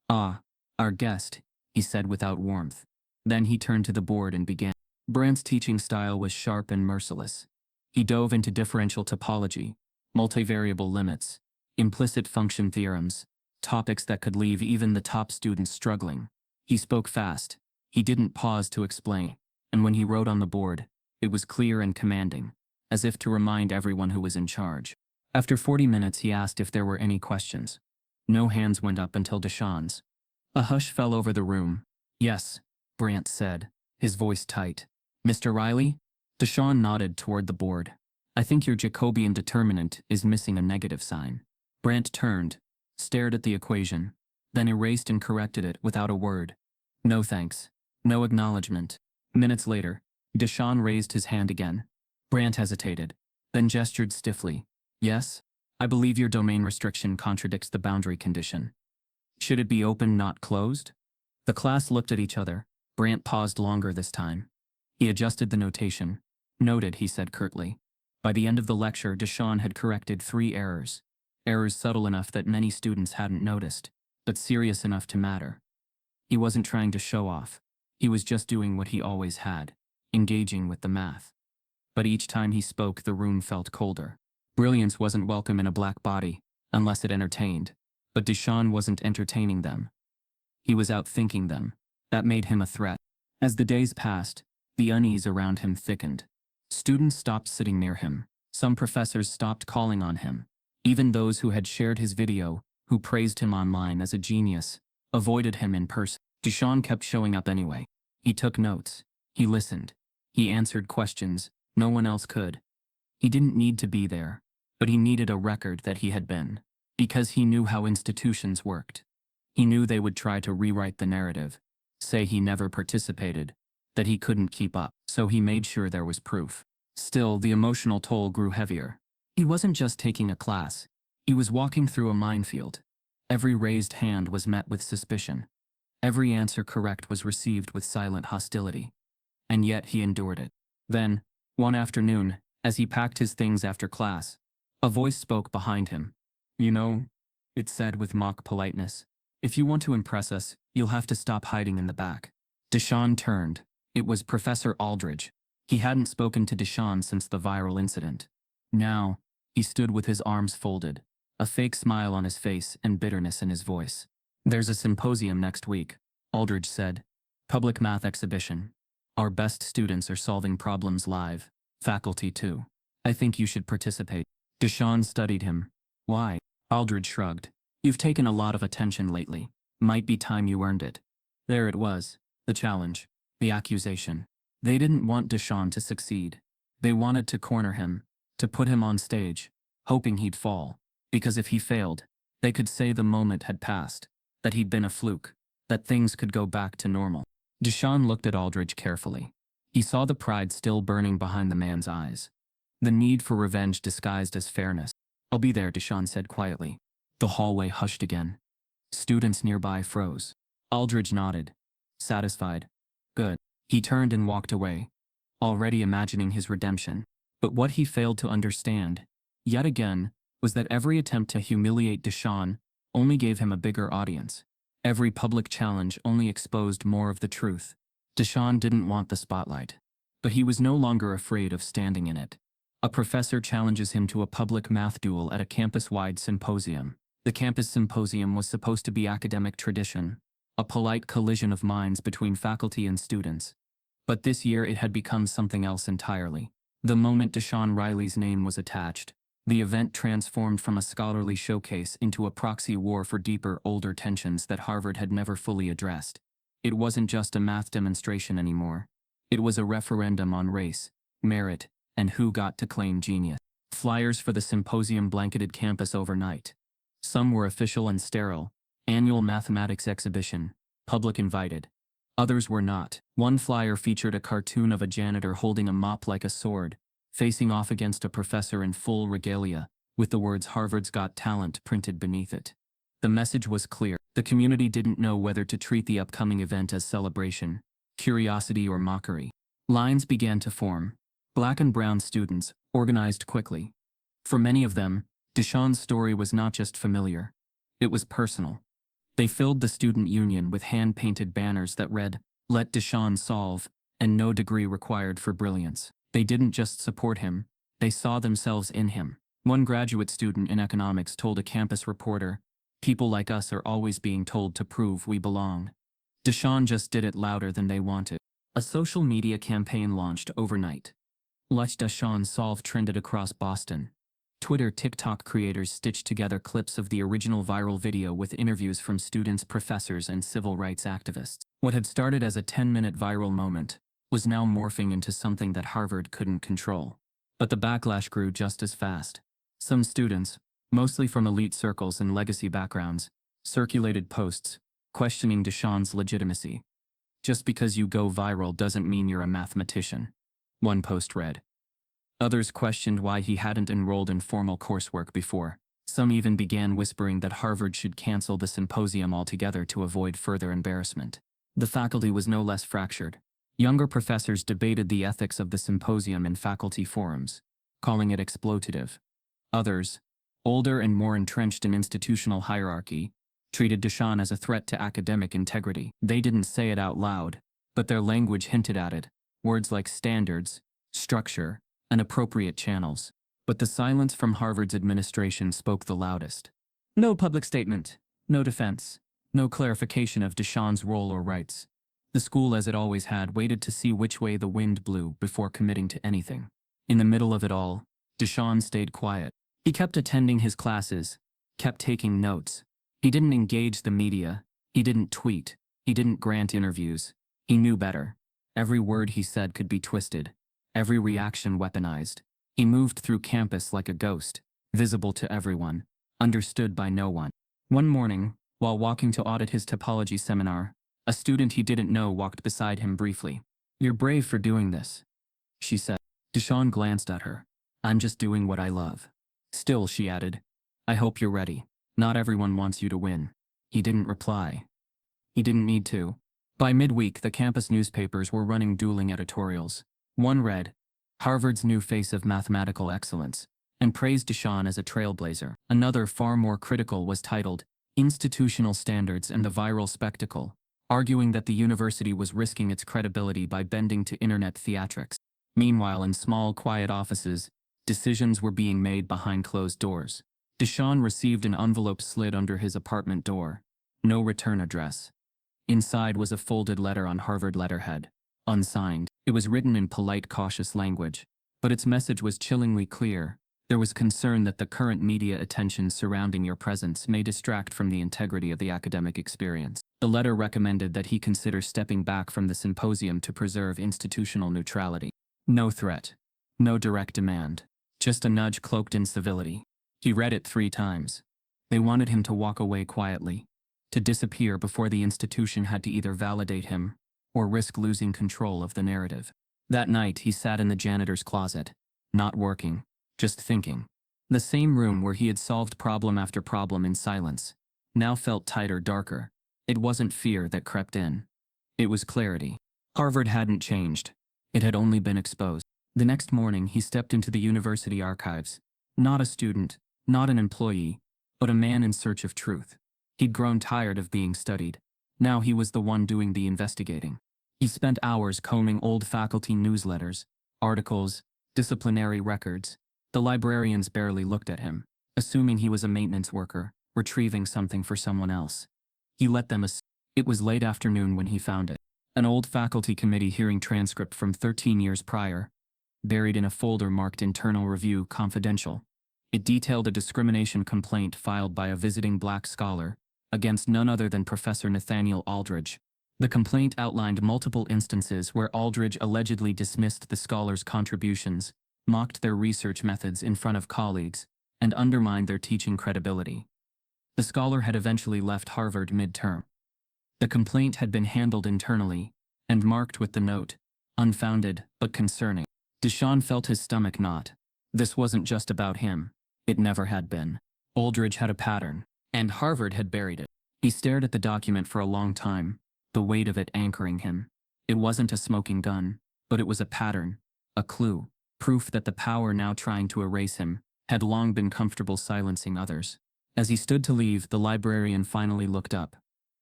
Our guest, he said without warmth. Then he turned to the board and began. Brandt's teaching style was sharp and merciless. He dove into differential topology, multivariable limits, implicit function theorems, topics that could leave even the top students struggling. He spoke fast. He didn't pause to explain. And when he wrote on the board, it was clear and commanding, as if to remind everyone who was in charge. After 40 minutes, he asked if there were any questions. No hands went up until Deshaun's. A hush fell over the room. Yes, Brandt said, his voice tight. Mr. Riley? Deshaun nodded toward the board. I think your Jacobian determinant is missing a negative sign. Brandt turned, stared at the equation, then erased and corrected it without a word. No thanks. No acknowledgement. Minutes later, Deshaun raised his hand again. Brandt hesitated, then gestured stiffly. Yes? I believe your domain restriction contradicts the boundary condition. Should it be open, not closed? The class looked at each other. Brandt paused longer this time. He adjusted the notation. Noted, he said curtly. By the end of the lecture, Deshaun had corrected 3 errors. Errors subtle enough that many students hadn't noticed, but serious enough to matter. He wasn't trying to show off. He was just doing what he always had, engaging with the math. But each time he spoke, the room felt colder. Brilliance wasn't welcome in a black body, unless it entertained. But Deshaun wasn't entertaining them. He was outthinking them. That made him a threat. As the days passed, the unease around him thickened. Students stopped sitting near him. Some professors stopped calling on him. Even those who had shared his video, who praised him online as a genius, avoided him in person. Deshaun kept showing up anyway. He took notes. He listened. He answered questions no one else could. He didn't need to be there, but he needed a record that he had been. Because he knew how institutions worked. He knew they would try to rewrite the narrative, say he never participated, that he couldn't keep up, so he made sure there was proof. Still, the emotional toll grew heavier. He wasn't just taking a class. He was walking through a minefield. Every raised hand was met with suspicion. Every answer correct was received with silent hostility. And yet he endured it. Then, one afternoon, as he packed his things after class, a voice spoke behind him. You know, it said with mock politeness, if you want to impress us, you'll have to stop hiding in the back. Deshaun turned. It was Professor Aldridge. He hadn't spoken to Deshaun since the viral incident. Now, he stood with his arms folded, a fake smile on his face and bitterness in his voice. There's a symposium next week, Aldridge said. Public math exhibition. Our best students are solving problems live. Faculty too. I think you should participate. Deshaun studied him. Why? Aldridge shrugged. You've taken a lot of attention lately. Might be time you earned it. There it was. The challenge. The accusation. They didn't want Deshaun to succeed. They wanted to corner him, to put him on stage, hoping he'd fall. Because if he failed, they could say the moment had passed, that he'd been a fluke, that things could go back to normal. Deshaun looked at Aldridge carefully. He saw the pride still burning behind the man's eyes. The need for revenge disguised as fairness. I'll be there, Deshaun said quietly. The hallway hushed again. Students nearby froze. Aldridge nodded. Satisfied. Good. He turned and walked away, already imagining his redemption. But what he failed to understand, yet again, was that every attempt to humiliate Deshaun only gave him a bigger audience. Every public challenge only exposed more of the truth. Deshaun didn't want the spotlight, but he was no longer afraid of standing in it. A professor challenges him to a public math duel at a campus-wide symposium. The campus symposium was supposed to be academic tradition, a polite collision of minds between faculty and students. But this year it had become something else entirely. The moment Deshaun Riley's name was attached, the event transformed from a scholarly showcase into a proxy war for deeper, older tensions that Harvard had never fully addressed. It wasn't just a math demonstration anymore. It was a referendum on race, merit, and who got to claim genius. Flyers for the symposium blanketed campus overnight. Some were official and sterile: annual mathematics exhibition, public invited. Others were not. One flyer featured a cartoon of a janitor holding a mop like a sword, facing off against a professor in full regalia, with the words "Harvard's Got Talent" printed beneath it. The message was clear. The community didn't know whether to treat the upcoming event as celebration, curiosity, or mockery. Lines began to form. Black and brown students, organized quickly. For many of them, Deshaun's story was not just familiar. It was personal. They filled the student union with hand-painted banners that read, "Let Deshaun solve," and "No degree required for brilliance." They didn't just support him, they saw themselves in him. One graduate student in economics told a campus reporter, "People like us are always being told to prove we belong." Deshaun just did it louder than they wanted. A social media campaign launched overnight. Let Deshaun solve trended across Boston. Twitter, TikTok creators stitched together clips of the original viral video with interviews from students, professors, and civil rights activists. What had started as a 10-minute viral moment was now morphing into something that Harvard couldn't control. But the backlash grew just as fast. Some students, mostly from elite circles and legacy backgrounds, circulated posts questioning Deshaun's legitimacy. "Just because you go viral doesn't mean you're a mathematician," one post read. Others questioned why he hadn't enrolled in formal coursework before. Some even began whispering that Harvard should cancel the symposium altogether to avoid further embarrassment. The faculty was no less fractured. Younger professors debated the ethics of the symposium in faculty forums, calling it exploitative. Others, older and more entrenched in institutional hierarchy, treated Deshaun as a threat to academic integrity. They didn't say it out loud, but their language hinted at it. Words like standards, structure, and appropriate channels. But the silence from Harvard's administration spoke the loudest. No public statement, no defense, no clarification of Deshaun's role or rights. The school, as it always had, waited to see which way the wind blew before committing to anything. In the middle of it all, Deshaun stayed quiet. He kept attending his classes, kept taking notes. He didn't engage the media. He didn't tweet. He didn't grant interviews. He knew better. Every word he said could be twisted, every reaction weaponized. He moved through campus like a ghost, visible to everyone, understood by no one. One morning, while walking to audit his topology seminar, a student he didn't know walked beside him briefly. "You're brave for doing this," she said. Deshaun glanced at her. "I'm just doing what I love." "Still," she added, "I hope you're ready. Not everyone wants you to win." He didn't reply. He didn't need to. By midweek, the campus newspapers were running dueling editorials. One read, "Harvard's new face of mathematical excellence," and praised Deshaun as a trailblazer. Another, far more critical, was titled, "Institutional Standards and the Viral Spectacle," arguing that the university was risking its credibility by bending to internet theatrics. Meanwhile, in small, quiet offices, decisions were being made behind closed doors. Deshaun received an envelope slid under his apartment door. No return address. Inside was a folded letter on Harvard letterhead, unsigned. It was written in polite, cautious language, but its message was chillingly clear. There was concern that the current media attention surrounding your presence may distract from the integrity of the academic experience. The letter recommended that he consider stepping back from the symposium to preserve institutional neutrality. No threat. No direct demand. Just a nudge cloaked in civility. He read it 3 times. They wanted him to walk away quietly, to disappear before the institution had to either validate him or risk losing control of the narrative. That night, he sat in the janitor's closet, not working, just thinking. The same room where he had solved problem after problem in silence now felt tighter, darker. It wasn't fear that crept in. It was clarity. Harvard hadn't changed. It had only been exposed. The next morning, he stepped into the university archives. Not a student, not an employee, but a man in search of truth. He'd grown tired of being studied. Now he was the one doing the investigating. He spent hours combing old faculty newsletters, articles, disciplinary records. The librarians barely looked at him, assuming he was a maintenance worker, retrieving something for someone else. He let them assume. It was late afternoon when he found it. An old faculty committee hearing transcript from 13 years prior, buried in a folder marked Internal Review Confidential. It detailed a discrimination complaint filed by a visiting black scholar against none other than Professor Nathaniel Aldridge. The complaint outlined multiple instances where Aldridge allegedly dismissed the scholar's contributions, mocked their research methods in front of colleagues, and undermined their teaching credibility. The scholar had eventually left Harvard mid-term. The complaint had been handled internally and marked with the note, unfounded but concerning. Deshaun felt his stomach knot. This wasn't just about him. It never had been. Aldridge had a pattern, and Harvard had buried it. He stared at the document for a long time, the weight of it anchoring him. It wasn't a smoking gun, but it was a pattern, a clue, proof that the power now trying to erase him had long been comfortable silencing others. As he stood to leave, the librarian finally looked up.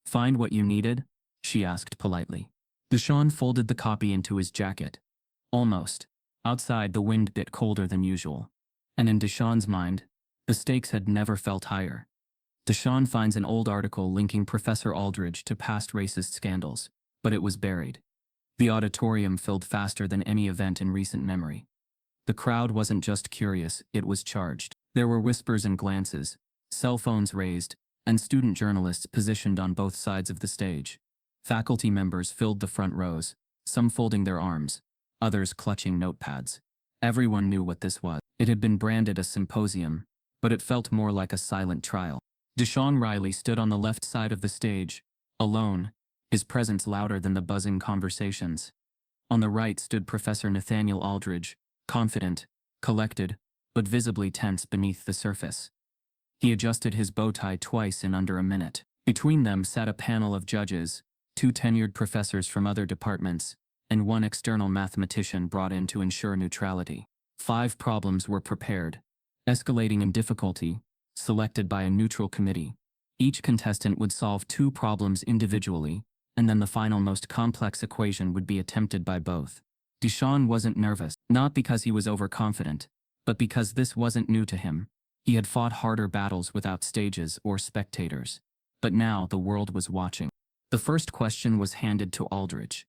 "Find what you needed?" she asked politely. Deshaun folded the copy into his jacket. Almost. Outside, the wind bit colder than usual. And in Deshaun's mind, the stakes had never felt higher. Deshaun finds an old article linking Professor Aldridge to past racist scandals, but it was buried. The auditorium filled faster than any event in recent memory. The crowd wasn't just curious, it was charged. There were whispers and glances, cell phones raised, and student journalists positioned on both sides of the stage. Faculty members filled the front rows, some folding their arms, others clutching notepads. Everyone knew what this was. It had been branded a symposium, but it felt more like a silent trial. Deshaun Riley stood on the left side of the stage, alone, his presence louder than the buzzing conversations. On the right stood Professor Nathaniel Aldridge, confident, collected, but visibly tense beneath the surface. He adjusted his bow tie twice in under a minute. Between them sat a panel of judges, 2 tenured professors from other departments, and 1 external mathematician brought in to ensure neutrality. 5 problems were prepared, escalating in difficulty, selected by a neutral committee. Each contestant would solve 2 problems individually, and then the final most complex equation would be attempted by both. Deshaun wasn't nervous, not because he was overconfident, but because this wasn't new to him. He had fought harder battles without stages or spectators. But now the world was watching. The first question was handed to Aldridge.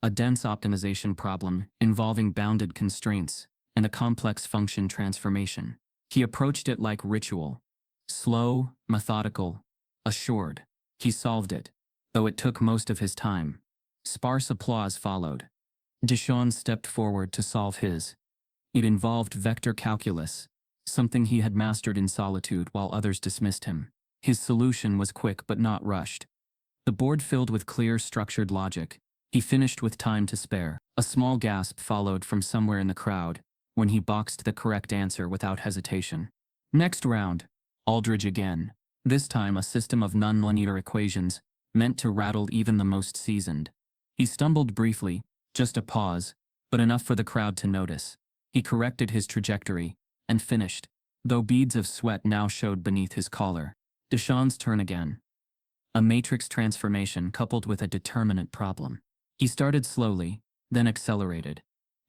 A dense optimization problem involving bounded constraints and a complex function transformation. He approached it like ritual. Slow, methodical, assured. He solved it, though it took most of his time. Sparse applause followed. Deshaun stepped forward to solve his. It involved vector calculus, something he had mastered in solitude while others dismissed him. His solution was quick but not rushed. The board filled with clear, structured logic. He finished with time to spare. A small gasp followed from somewhere in the crowd when he boxed the correct answer without hesitation. Next round, Aldridge again. This time a system of nonlinear equations meant to rattle even the most seasoned. He stumbled briefly, just a pause, but enough for the crowd to notice. He corrected his trajectory and finished, though beads of sweat now showed beneath his collar. Deshaun's turn again. A matrix transformation coupled with a determinant problem. He started slowly, then accelerated.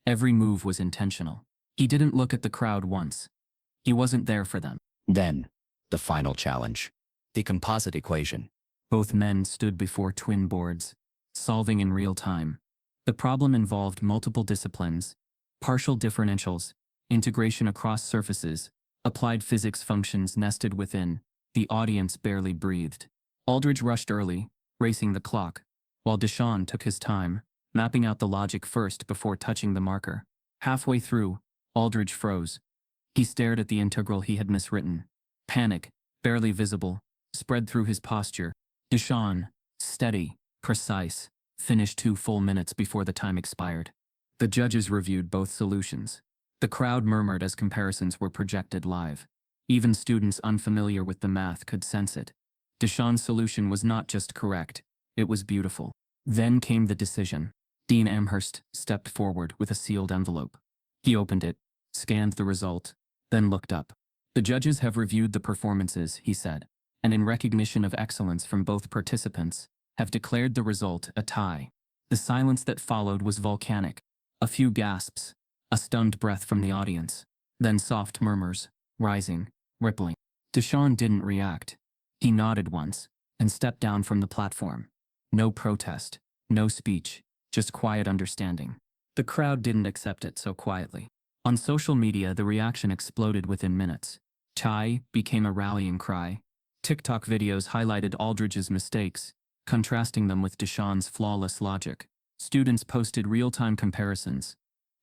Every move was intentional. He didn't look at the crowd once. He wasn't there for them. Then, the final challenge. The composite equation. Both men stood before twin boards, solving in real time. The problem involved multiple disciplines, partial differentials, integration across surfaces, applied physics functions nested within. The audience barely breathed. Aldridge rushed early, racing the clock, while Deshaun took his time, mapping out the logic first before touching the marker. Halfway through, Aldridge froze. He stared at the integral he had miswritten. Panic, barely visible, spread through his posture. Deshaun, steady, precise, finished 2 full minutes before the time expired. The judges reviewed both solutions. The crowd murmured as comparisons were projected live. Even students unfamiliar with the math could sense it. Deshawn's solution was not just correct, it was beautiful. Then came the decision. Dean Amherst stepped forward with a sealed envelope. He opened it, scanned the result, then looked up. The judges have reviewed the performances, he said, and in recognition of excellence from both participants, have declared the result a tie. The silence that followed was volcanic. A few gasps, a stunned breath from the audience, then soft murmurs, rising, rippling. Deshawn didn't react. He nodded once, and stepped down from the platform. No protest, no speech, just quiet understanding. The crowd didn't accept it so quietly. On social media, the reaction exploded within minutes. Chai became a rallying cry. TikTok videos highlighted Aldridge's mistakes, contrasting them with Deshawn's flawless logic. Students posted real-time comparisons.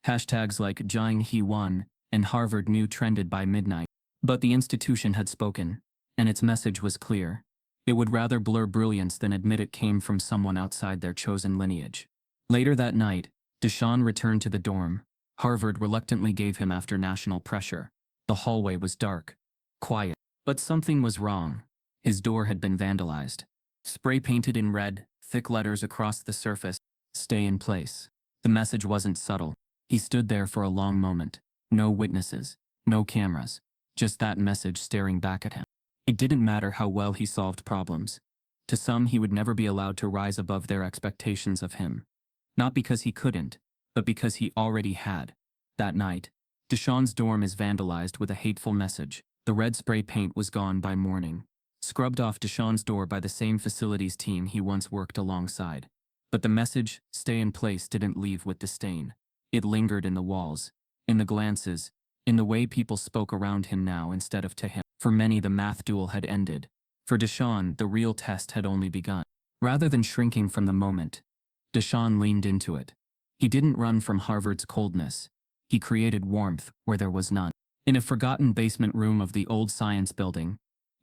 Hashtags like Jiang He won and Harvard knew trended by midnight. But the institution had spoken, and its message was clear. It would rather blur brilliance than admit it came from someone outside their chosen lineage. Later that night, Deshawn returned to the dorm. Harvard reluctantly gave him after national pressure. The hallway was dark, quiet. But something was wrong. His door had been vandalized. Spray painted in red, thick letters across the surface, "Stay in place." The message wasn't subtle. He stood there for a long moment. No witnesses, no cameras, just that message staring back at him. It didn't matter how well he solved problems. To some, he would never be allowed to rise above their expectations of him. Not because he couldn't, but because he already had. That night, Deshawn's dorm is vandalized with a hateful message. The red spray paint was gone by morning, scrubbed off Deshawn's door by the same facilities team he once worked alongside. But the message, "Stay in place," didn't leave with disdain. It lingered in the walls, in the glances, in the way people spoke around him now instead of to him. For many, the math duel had ended. For Deshawn, the real test had only begun. Rather than shrinking from the moment, Deshawn leaned into it. He didn't run from Harvard's coldness. He created warmth where there was none. In a forgotten basement room of the old science building,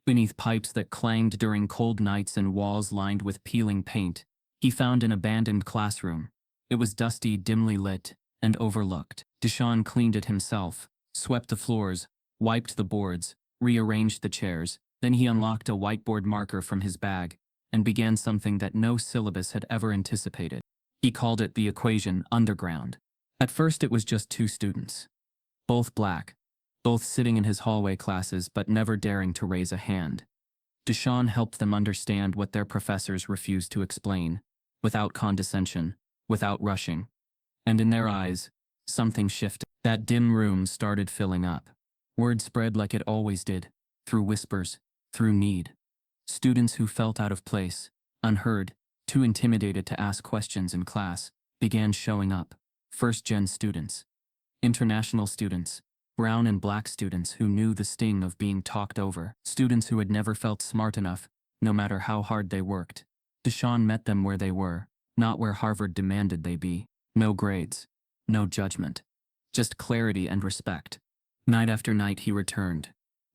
beneath pipes that clanged during cold nights and walls lined with peeling paint, he found an abandoned classroom. It was dusty, dimly lit, and overlooked. Deshawn cleaned it himself, swept the floors, wiped the boards, rearranged the chairs. Then he unlocked a whiteboard marker from his bag and began something that no syllabus had ever anticipated. He called it the equation underground. At first it was just 2 students. Both black, both sitting in his hallway classes but never daring to raise a hand. Deshawn helped them understand what their professors refused to explain, without condescension, without rushing. And in their eyes, something shifted. That dim room started filling up. Word spread like it always did, through whispers, through need. Students who felt out of place, unheard, too intimidated to ask questions in class, began showing up. First-gen students, international students, brown and black students who knew the sting of being talked over, students who had never felt smart enough, no matter how hard they worked. Deshawn met them where they were, not where Harvard demanded they be. No grades, no judgment, just clarity and respect. Night after night he returned.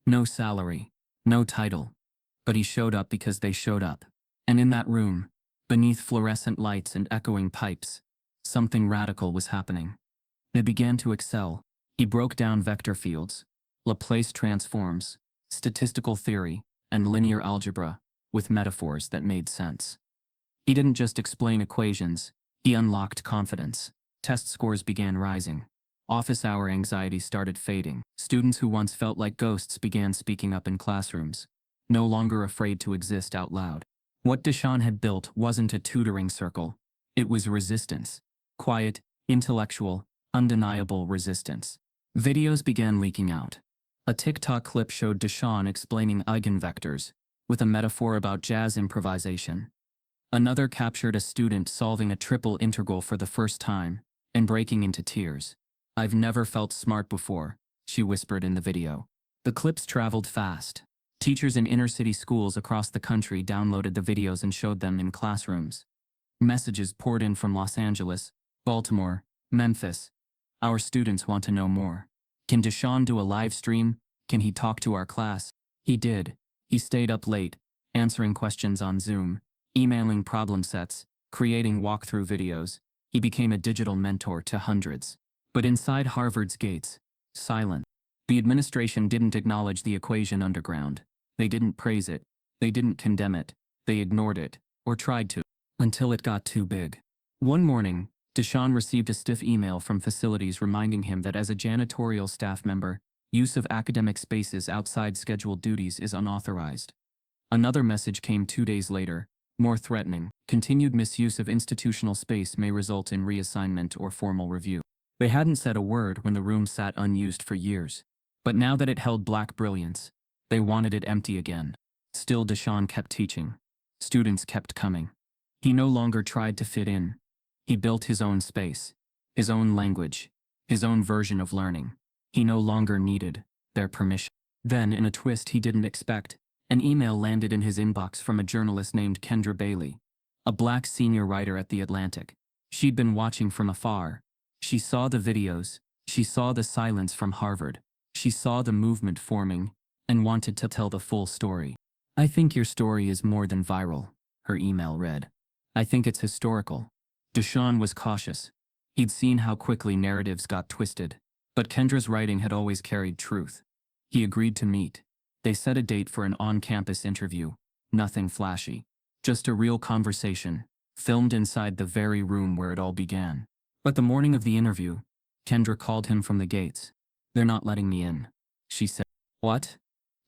No salary, no title, but he showed up because they showed up. And in that room, beneath fluorescent lights and echoing pipes, something radical was happening. They began to excel. He broke down vector fields, Laplace transforms, statistical theory, and linear algebra, with metaphors that made sense. He didn't just explain equations, he unlocked confidence. Test scores began rising. Office hour anxiety started fading. Students who once felt like ghosts began speaking up in classrooms, no longer afraid to exist out loud. What Deshawn had built wasn't a tutoring circle. It was resistance. Quiet, intellectual, undeniable resistance. Videos began leaking out. A TikTok clip showed Deshawn explaining eigenvectors, with a metaphor about jazz improvisation. Another captured a student solving a triple integral for the first time, and breaking into tears. "I've never felt smart before," she whispered in the video. The clips traveled fast. Teachers in inner-city schools across the country downloaded the videos and showed them in classrooms. Messages poured in from Los Angeles, Baltimore, Memphis. "Our students want to know more. Can Deshawn do a live stream? Can he talk to our class?" He did. He stayed up late, answering questions on Zoom, emailing problem sets, creating walkthrough videos. He became a digital mentor to hundreds. But inside Harvard's gates, Silent. The administration didn't acknowledge the equation underground. They didn't praise it. They didn't condemn it. They ignored it, or tried to, until it got too big. One morning, Deshaun received a stiff email from facilities reminding him that as a janitorial staff member, use of academic spaces outside scheduled duties is unauthorized. Another message came 2 days later, more threatening. Continued misuse of institutional space may result in reassignment or formal review. They hadn't said a word when the room sat unused for years. But now that it held black brilliance, they wanted it empty again. Still, Deshaun kept teaching. Students kept coming. He no longer tried to fit in. He built his own space, his own language, his own version of learning. He no longer needed their permission. Then, in a twist he didn't expect, an email landed in his inbox from a journalist named Kendra Bailey, a black senior writer at The Atlantic. She'd been watching from afar. She saw the videos. She saw the silence from Harvard. She saw the movement forming and wanted to tell the full story. "I think your story is more than viral," her email read. "I think it's historical." Deshaun was cautious. He'd seen how quickly narratives got twisted, but Kendra's writing had always carried truth. He agreed to meet. They set a date for an on-campus interview. Nothing flashy. Just a real conversation, filmed inside the very room where it all began. But the morning of the interview, Kendra called him from the gates. "They're not letting me in," she said. "What?"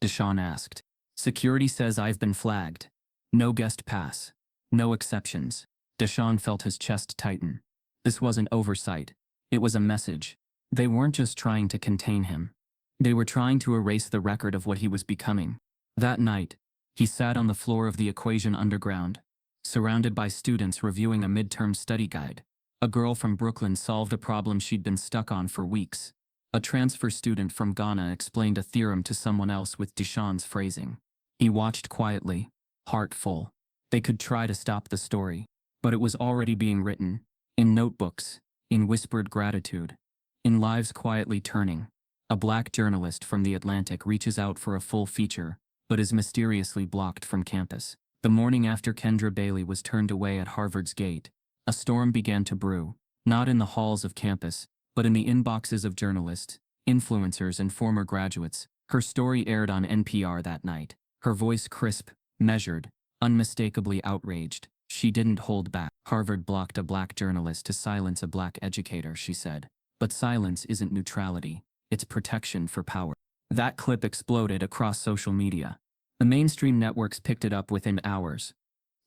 Deshaun asked. "Security says I've been flagged. No guest pass. No exceptions." Deshaun felt his chest tighten. This wasn't oversight. It was a message. They weren't just trying to contain him. They were trying to erase the record of what he was becoming. That night, he sat on the floor of the Equation Underground, surrounded by students reviewing a midterm study guide. A girl from Brooklyn solved a problem she'd been stuck on for weeks. A transfer student from Ghana explained a theorem to someone else with Deshaun's phrasing. He watched quietly, heart full. They could try to stop the story, but it was already being written, in notebooks, in whispered gratitude, in lives quietly turning. A black journalist from The Atlantic reaches out for a full feature, but is mysteriously blocked from campus. The morning after Kendra Bailey was turned away at Harvard's gate, a storm began to brew, not in the halls of campus, but in the inboxes of journalists, influencers, and former graduates. Her story aired on NPR that night, her voice crisp, measured, unmistakably outraged. She didn't hold back. "Harvard blocked a black journalist to silence a black educator," she said. "But silence isn't neutrality, it's protection for power." That clip exploded across social media. The mainstream networks picked it up within hours.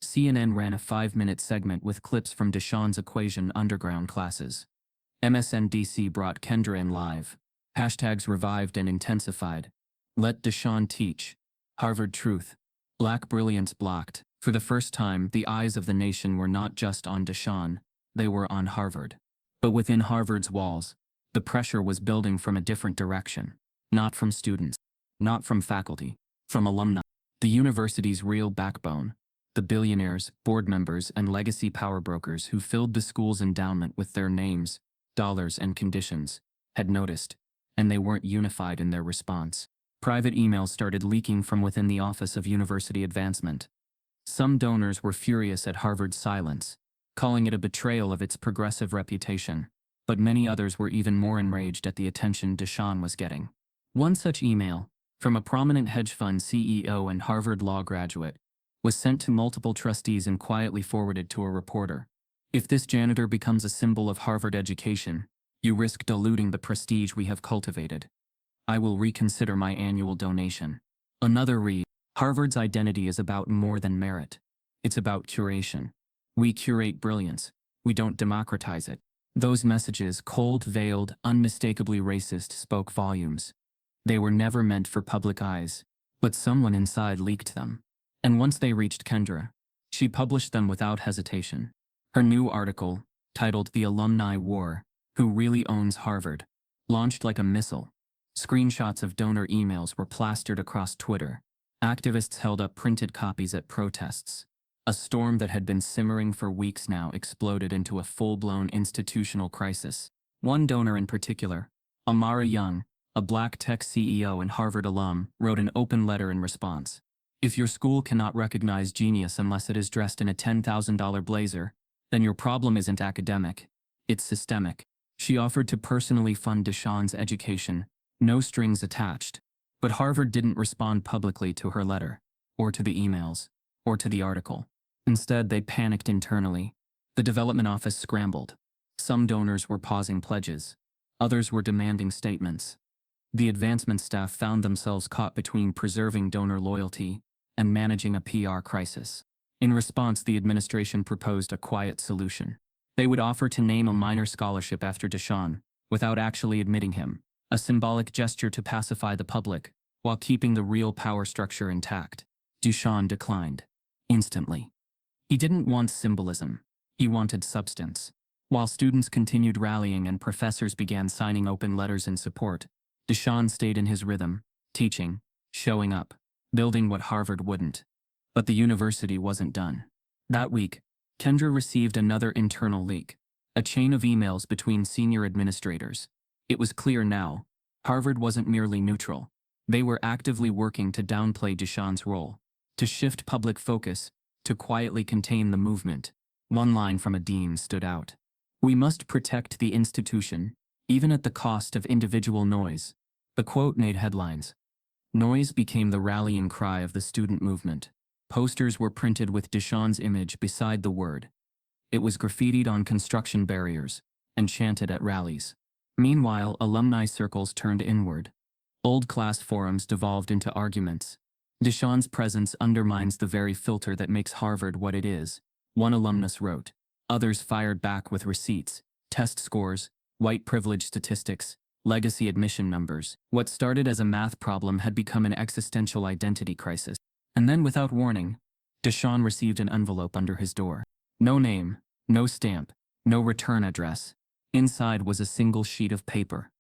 CNN ran a 5-minute segment with clips from Deshaun's Equation Underground classes. MSNBC brought Kendra in live. Hashtags revived and intensified. "Let Deshaun teach." "Harvard Truth." "Black Brilliance blocked." For the first time, the eyes of the nation were not just on Deshaun, they were on Harvard. But within Harvard's walls, the pressure was building from a different direction. Not from students, not from faculty, from alumni. The university's real backbone, the billionaires, board members, and legacy power brokers who filled the school's endowment with their names, dollars, and conditions, had noticed, and they weren't unified in their response. Private emails started leaking from within the Office of University Advancement. Some donors were furious at Harvard's silence, calling it a betrayal of its progressive reputation, but many others were even more enraged at the attention Deshaun was getting. One such email, from a prominent hedge fund CEO and Harvard law graduate, was sent to multiple trustees and quietly forwarded to a reporter. "If this janitor becomes a symbol of Harvard education, you risk diluting the prestige we have cultivated. I will reconsider my annual donation." Another read, "Harvard's identity is about more than merit. It's about curation. We curate brilliance. We don't democratize it." Those messages, cold, veiled, unmistakably racist, spoke volumes. They were never meant for public eyes, but someone inside leaked them. And once they reached Kendra, she published them without hesitation. Her new article, titled "The Alumni War: Who Really Owns Harvard," launched like a missile. Screenshots of donor emails were plastered across Twitter. Activists held up printed copies at protests. A storm that had been simmering for weeks now exploded into a full-blown institutional crisis. One donor in particular, Amara Young, a black tech CEO and Harvard alum, wrote an open letter in response. "If your school cannot recognize genius unless it is dressed in a $10,000 blazer, then your problem isn't academic, it's systemic." She offered to personally fund Deshawn's education, no strings attached. But Harvard didn't respond publicly to her letter, or to the emails, or to the article. Instead, they panicked internally. The development office scrambled. Some donors were pausing pledges. Others were demanding statements. The advancement staff found themselves caught between preserving donor loyalty and managing a PR crisis. In response, the administration proposed a quiet solution. They would offer to name a minor scholarship after Deshawn, without actually admitting him, a symbolic gesture to pacify the public, while keeping the real power structure intact. Deshawn declined. Instantly. He didn't want symbolism. He wanted substance. While students continued rallying and professors began signing open letters in support, Deshawn stayed in his rhythm, teaching, showing up, building what Harvard wouldn't. But the university wasn't done. That week, Kendra received another internal leak, a chain of emails between senior administrators. It was clear now, Harvard wasn't merely neutral. They were actively working to downplay Deshawn's role, to shift public focus, to quietly contain the movement. One line from a dean stood out. "We must protect the institution, even at the cost of individual noise." The quote made headlines. Noise became the rallying cry of the student movement. Posters were printed with Deshawn's image beside the word. It was graffitied on construction barriers and chanted at rallies. Meanwhile, alumni circles turned inward. Old class forums devolved into arguments. Deshawn's presence undermines the very filter that makes Harvard what it is, one alumnus wrote. Others fired back with receipts, test scores, white privilege statistics, legacy admission numbers. What started as a math problem had become an existential identity crisis. And then, without warning, Deshawn received an envelope under his door. No name, no stamp, no return address. Inside was a single sheet of paper.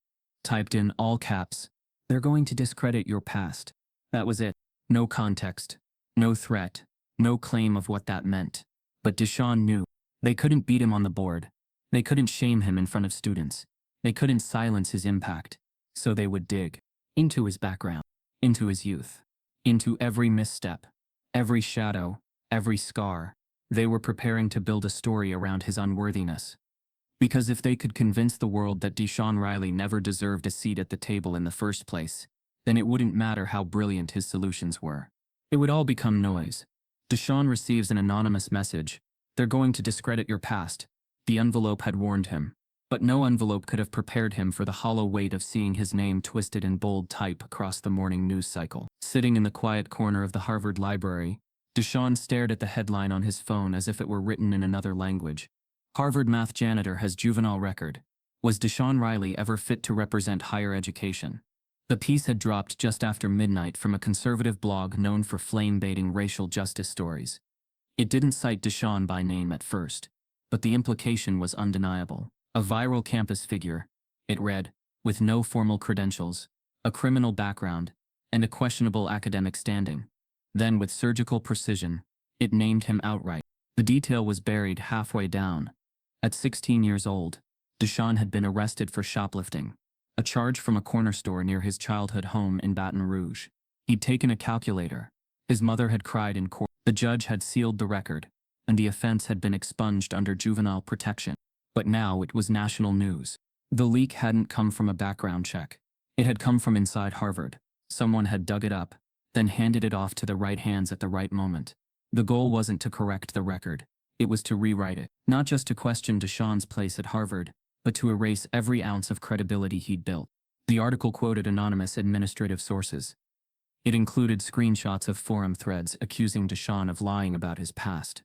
Typed in all caps, "They're going to discredit your past." That was it. No context, no threat, no claim of what that meant. But Deshawn knew. They couldn't beat him on the board. They couldn't shame him in front of students. They couldn't silence his impact. So they would dig into his background, into his youth, into every misstep, every shadow, every scar. They were preparing to build a story around his unworthiness. Because if they could convince the world that Deshawn Riley never deserved a seat at the table in the first place, then it wouldn't matter how brilliant his solutions were. It would all become noise. Deshawn receives an anonymous message. "They're going to discredit your past." The envelope had warned him. But no envelope could have prepared him for the hollow weight of seeing his name twisted in bold type across the morning news cycle. Sitting in the quiet corner of the Harvard library, Deshawn stared at the headline on his phone as if it were written in another language. Harvard math janitor has juvenile record. Was Deshawn Riley ever fit to represent higher education? The piece had dropped just after midnight from a conservative blog known for flame-baiting racial justice stories. It didn't cite Deshawn by name at first, but the implication was undeniable. A viral campus figure, it read, with no formal credentials, a criminal background, and a questionable academic standing. Then, with surgical precision, it named him outright. The detail was buried halfway down. At 16 years old, Deshawn had been arrested for shoplifting, a charge from a corner store near his childhood home in Baton Rouge. He'd taken a calculator. His mother had cried in court. The judge had sealed the record, and the offense had been expunged under juvenile protection. But now it was national news. The leak hadn't come from a background check. It had come from inside Harvard. Someone had dug it up, then handed it off to the right hands at the right moment. The goal wasn't to correct the record. It was to rewrite it. Not just to question Deshawn's place at Harvard, but to erase every ounce of credibility he'd built. The article quoted anonymous administrative sources. It included screenshots of forum threads accusing Deshawn of lying about his past.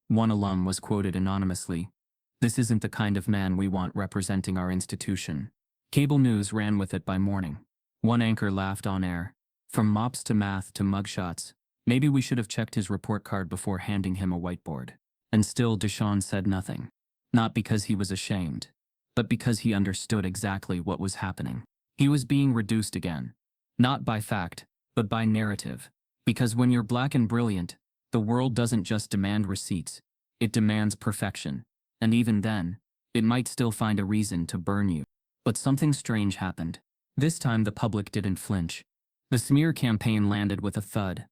One alum was quoted anonymously. "This isn't the kind of man we want representing our institution." Cable news ran with it by morning. One anchor laughed on air. "From mops to math to mugshots, maybe we should have checked his report card before handing him a whiteboard." And still Deshawn said nothing. Not because he was ashamed, but because he understood exactly what was happening. He was being reduced again. Not by fact, but by narrative. Because when you're black and brilliant, the world doesn't just demand receipts, it demands perfection. And even then, it might still find a reason to burn you. But something strange happened. This time the public didn't flinch. The smear campaign landed with a thud.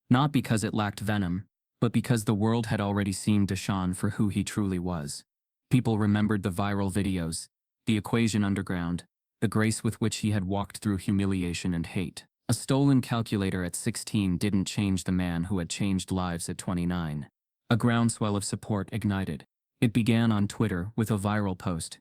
Not because it lacked venom, but because the world had already seen Deshawn for who he truly was. People remembered the viral videos, The equation underground, the grace with which he had walked through humiliation and hate. A stolen calculator at 16 didn't change the man who had changed lives at 29. A groundswell of support ignited. It began on Twitter with a viral post.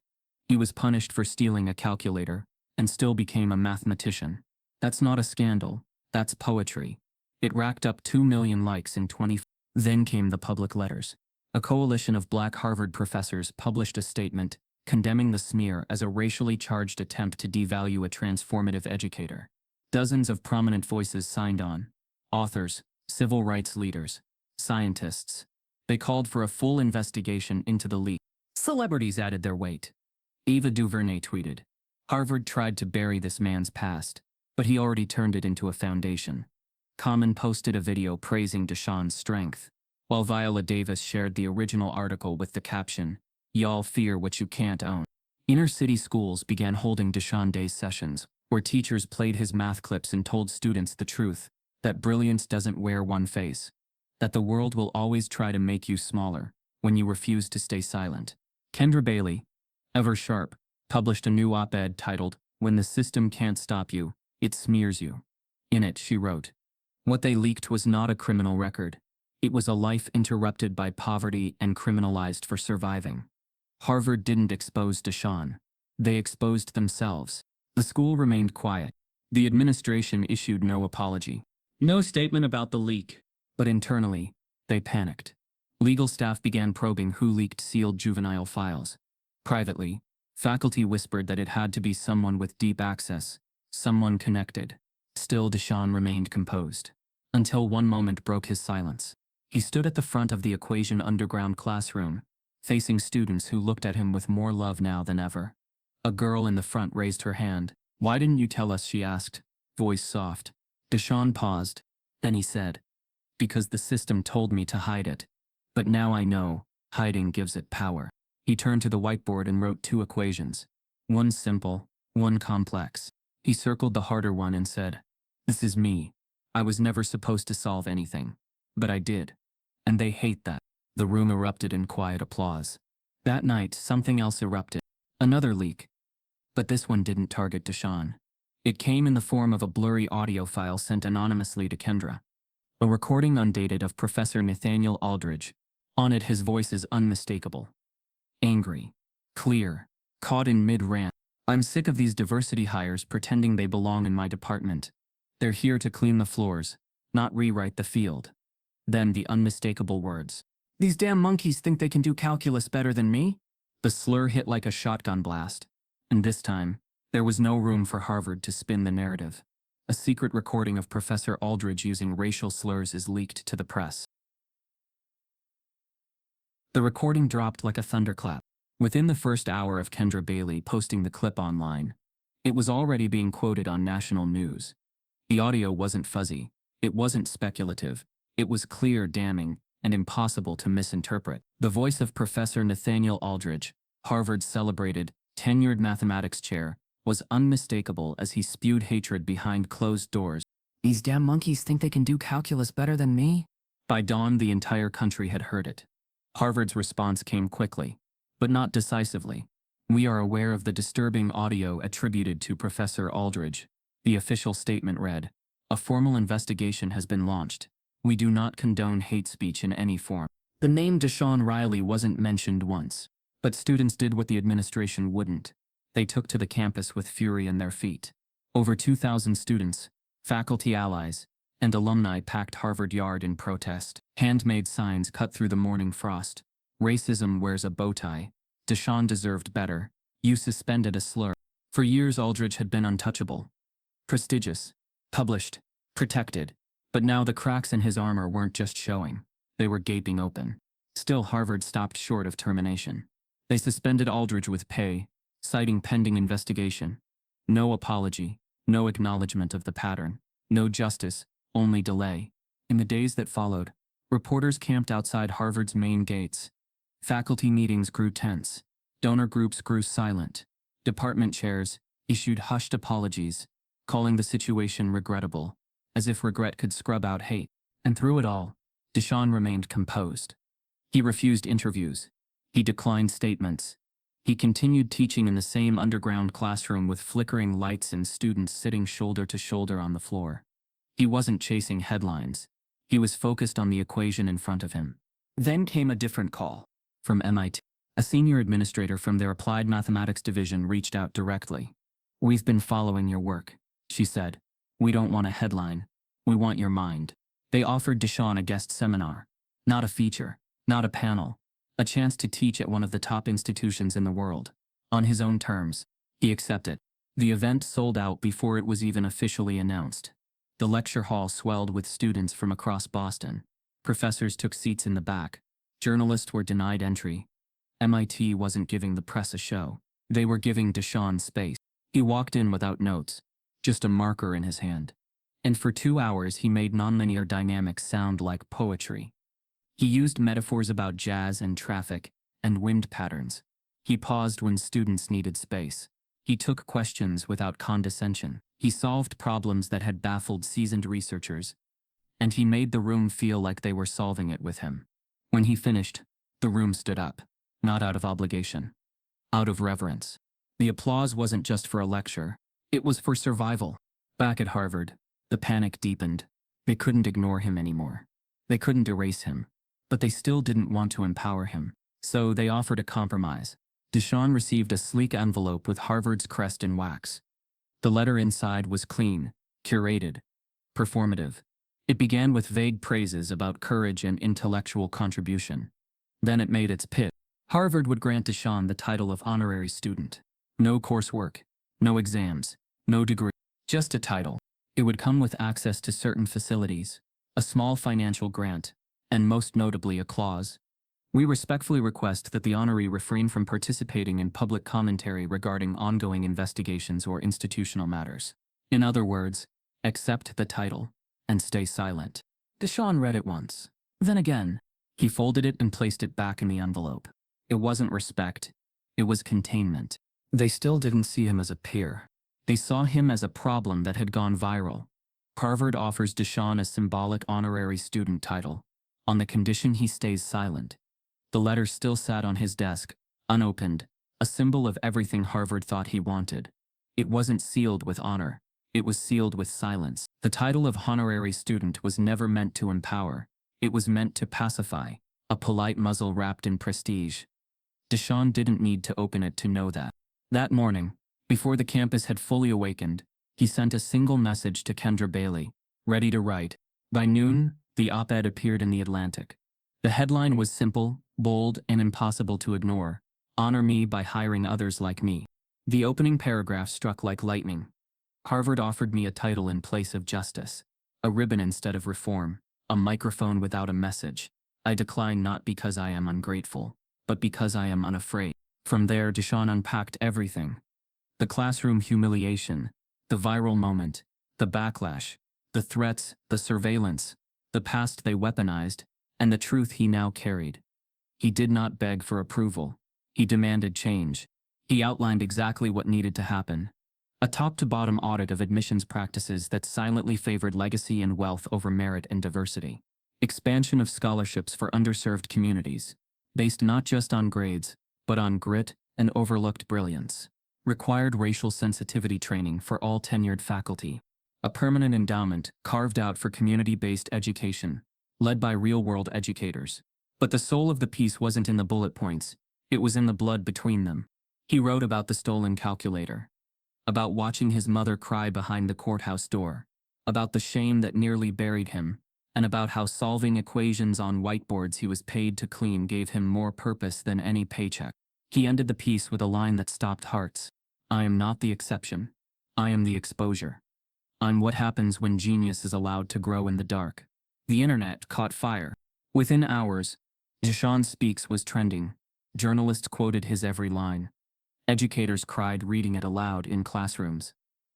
He was punished for stealing a calculator, and still became a mathematician. That's not a scandal, that's poetry. It racked up 2 million likes in 20. Then came the public letters. A coalition of black Harvard professors published a statement condemning the smear as a racially charged attempt to devalue a transformative educator. Dozens of prominent voices signed on. Authors, civil rights leaders, scientists. They called for a full investigation into the leak. Celebrities added their weight. Ava DuVernay tweeted, "Harvard tried to bury this man's past, but he already turned it into a foundation." Common posted a video praising Deshaun's strength, while Viola Davis shared the original article with the caption, "Y'all fear what you can't own." Inner-city schools began holding Deshaun Day sessions, where teachers played his math clips and told students the truth, that brilliance doesn't wear one face, that the world will always try to make you smaller when you refuse to stay silent. Kendra Bailey, ever sharp, published a new op-ed titled, "When the System Can't Stop You, It Smears You." In it, she wrote, "What they leaked was not a criminal record. It was a life interrupted by poverty and criminalized for surviving." Harvard didn't expose Deshaun. They exposed themselves. The school remained quiet. The administration issued no apology. No statement about the leak. But internally, they panicked. Legal staff began probing who leaked sealed juvenile files. Privately, faculty whispered that it had to be someone with deep access, someone connected. Still, Deshaun remained composed. Until one moment broke his silence. He stood at the front of the Equation Underground classroom, facing students who looked at him with more love now than ever. A girl in the front raised her hand. "Why didn't you tell us?" she asked, voice soft. Deshaun paused. Then he said, "Because the system told me to hide it. But now I know, hiding gives it power." He turned to the whiteboard and wrote 2 equations. One simple, one complex. He circled the harder one and said, "This is me. I was never supposed to solve anything. But I did. And they hate that." The room erupted in quiet applause. That night, something else erupted. Another leak. But this one didn't target Deshaun. It came in the form of a blurry audio file sent anonymously to Kendra. A recording undated of Professor Nathaniel Aldridge. On it, his voice is unmistakable. Angry. Clear. Caught in mid-rant. "I'm sick of these diversity hires pretending they belong in my department. They're here to clean the floors, not rewrite the field." Then the unmistakable words. "These damn monkeys think they can do calculus better than me?" The slur hit like a shotgun blast. And this time, there was no room for Harvard to spin the narrative. A secret recording of Professor Aldridge using racial slurs is leaked to the press. The recording dropped like a thunderclap. Within the first hour of Kendra Bailey posting the clip online, it was already being quoted on national news. The audio wasn't fuzzy. It wasn't speculative. It was clear, damning, and impossible to misinterpret. The voice of Professor Nathaniel Aldridge, Harvard's celebrated, tenured mathematics chair, was unmistakable as he spewed hatred behind closed doors. "These damn monkeys think they can do calculus better than me?" By dawn, the entire country had heard it. Harvard's response came quickly, but not decisively. "We are aware of the disturbing audio attributed to Professor Aldridge." The official statement read, "A formal investigation has been launched. We do not condone hate speech in any form." The name Deshaun Riley wasn't mentioned once, but students did what the administration wouldn't. They took to the campus with fury in their feet. Over 2,000 students, faculty allies, and alumni packed Harvard Yard in protest. Handmade signs cut through the morning frost. "Racism wears a bow tie. Deshaun deserved better. You suspended a slur." For years, Aldridge had been untouchable. Prestigious, published, protected. But now the cracks in his armor weren't just showing. They were gaping open. Still, Harvard stopped short of termination. They suspended Aldridge with pay, citing pending investigation. No apology, no acknowledgement of the pattern, no justice, only delay. In the days that followed, reporters camped outside Harvard's main gates. Faculty meetings grew tense. Donor groups grew silent. Department chairs issued hushed apologies, calling the situation regrettable, as if regret could scrub out hate. And through it all, Deshaun remained composed. He refused interviews. He declined statements. He continued teaching in the same underground classroom with flickering lights and students sitting shoulder to shoulder on the floor. He wasn't chasing headlines. He was focused on the equation in front of him. Then came a different call. From MIT. A senior administrator from their applied mathematics division reached out directly. "We've been following your work," she said. "We don't want a headline. We want your mind." They offered Deshaun a guest seminar. Not a feature, not a panel. A chance to teach at one of the top institutions in the world. On his own terms. He accepted. The event sold out before it was even officially announced. The lecture hall swelled with students from across Boston. Professors took seats in the back. Journalists were denied entry. MIT wasn't giving the press a show. They were giving Deshaun space. He walked in without notes. Just a marker in his hand. And for 2 hours he made nonlinear dynamics sound like poetry. He used metaphors about jazz and traffic, and wind patterns. He paused when students needed space. He took questions without condescension. He solved problems that had baffled seasoned researchers. And he made the room feel like they were solving it with him. When he finished, the room stood up. Not out of obligation. Out of reverence. The applause wasn't just for a lecture. It was for survival. Back at Harvard, the panic deepened. They couldn't ignore him anymore. They couldn't erase him. But they still didn't want to empower him. So they offered a compromise. Deshaun received a sleek envelope with Harvard's crest in wax. The letter inside was clean, curated, performative. It began with vague praises about courage and intellectual contribution. Then it made its pitch. Harvard would grant Deshaun the title of honorary student. No coursework, no exams, no degree, just a title. It would come with access to certain facilities, a small financial grant, and most notably a clause. "We respectfully request that the honoree refrain from participating in public commentary regarding ongoing investigations or institutional matters. In other words, accept the title and stay silent." Deshaun read it once. Then again. He folded it and placed it back in the envelope. It wasn't respect. It was containment. They still didn't see him as a peer. They saw him as a problem that had gone viral. Harvard offers Deshaun a symbolic honorary student title, on the condition he stays silent. The letter still sat on his desk, unopened, a symbol of everything Harvard thought he wanted. It wasn't sealed with honor. It was sealed with silence. The title of honorary student was never meant to empower. It was meant to pacify, a polite muzzle wrapped in prestige. Deshaun didn't need to open it to know that. That morning, before the campus had fully awakened, he sent a single message to Kendra Bailey, ready to write. By noon, the op-ed appeared in the Atlantic. The headline was simple, bold, and impossible to ignore. "Honor me by hiring others like me." The opening paragraph struck like lightning. Harvard offered me a title in place of justice, a ribbon instead of reform, a microphone without a message. I decline not because I am ungrateful, but because I am unafraid. From there, Deshaun unpacked everything. The classroom humiliation, the viral moment, the backlash, the threats, the surveillance, the past they weaponized, and the truth he now carried. He did not beg for approval. He demanded change. He outlined exactly what needed to happen. A top-to-bottom audit of admissions practices that silently favored legacy and wealth over merit and diversity. Expansion of scholarships for underserved communities, based not just on grades, but on grit and overlooked brilliance. Required racial sensitivity training for all tenured faculty. A permanent endowment carved out for community-based education, led by real-world educators. But the soul of the piece wasn't in the bullet points. It was in the blood between them. He wrote about the stolen calculator, about watching his mother cry behind the courthouse door, about the shame that nearly buried him, and about how solving equations on whiteboards he was paid to clean gave him more purpose than any paycheck. He ended the piece with a line that stopped hearts. "I am not the exception. I am the exposure. I'm what happens when genius is allowed to grow in the dark." The internet caught fire. Within hours, Deshaun Speaks was trending. Journalists quoted his every line. Educators cried reading it aloud in classrooms.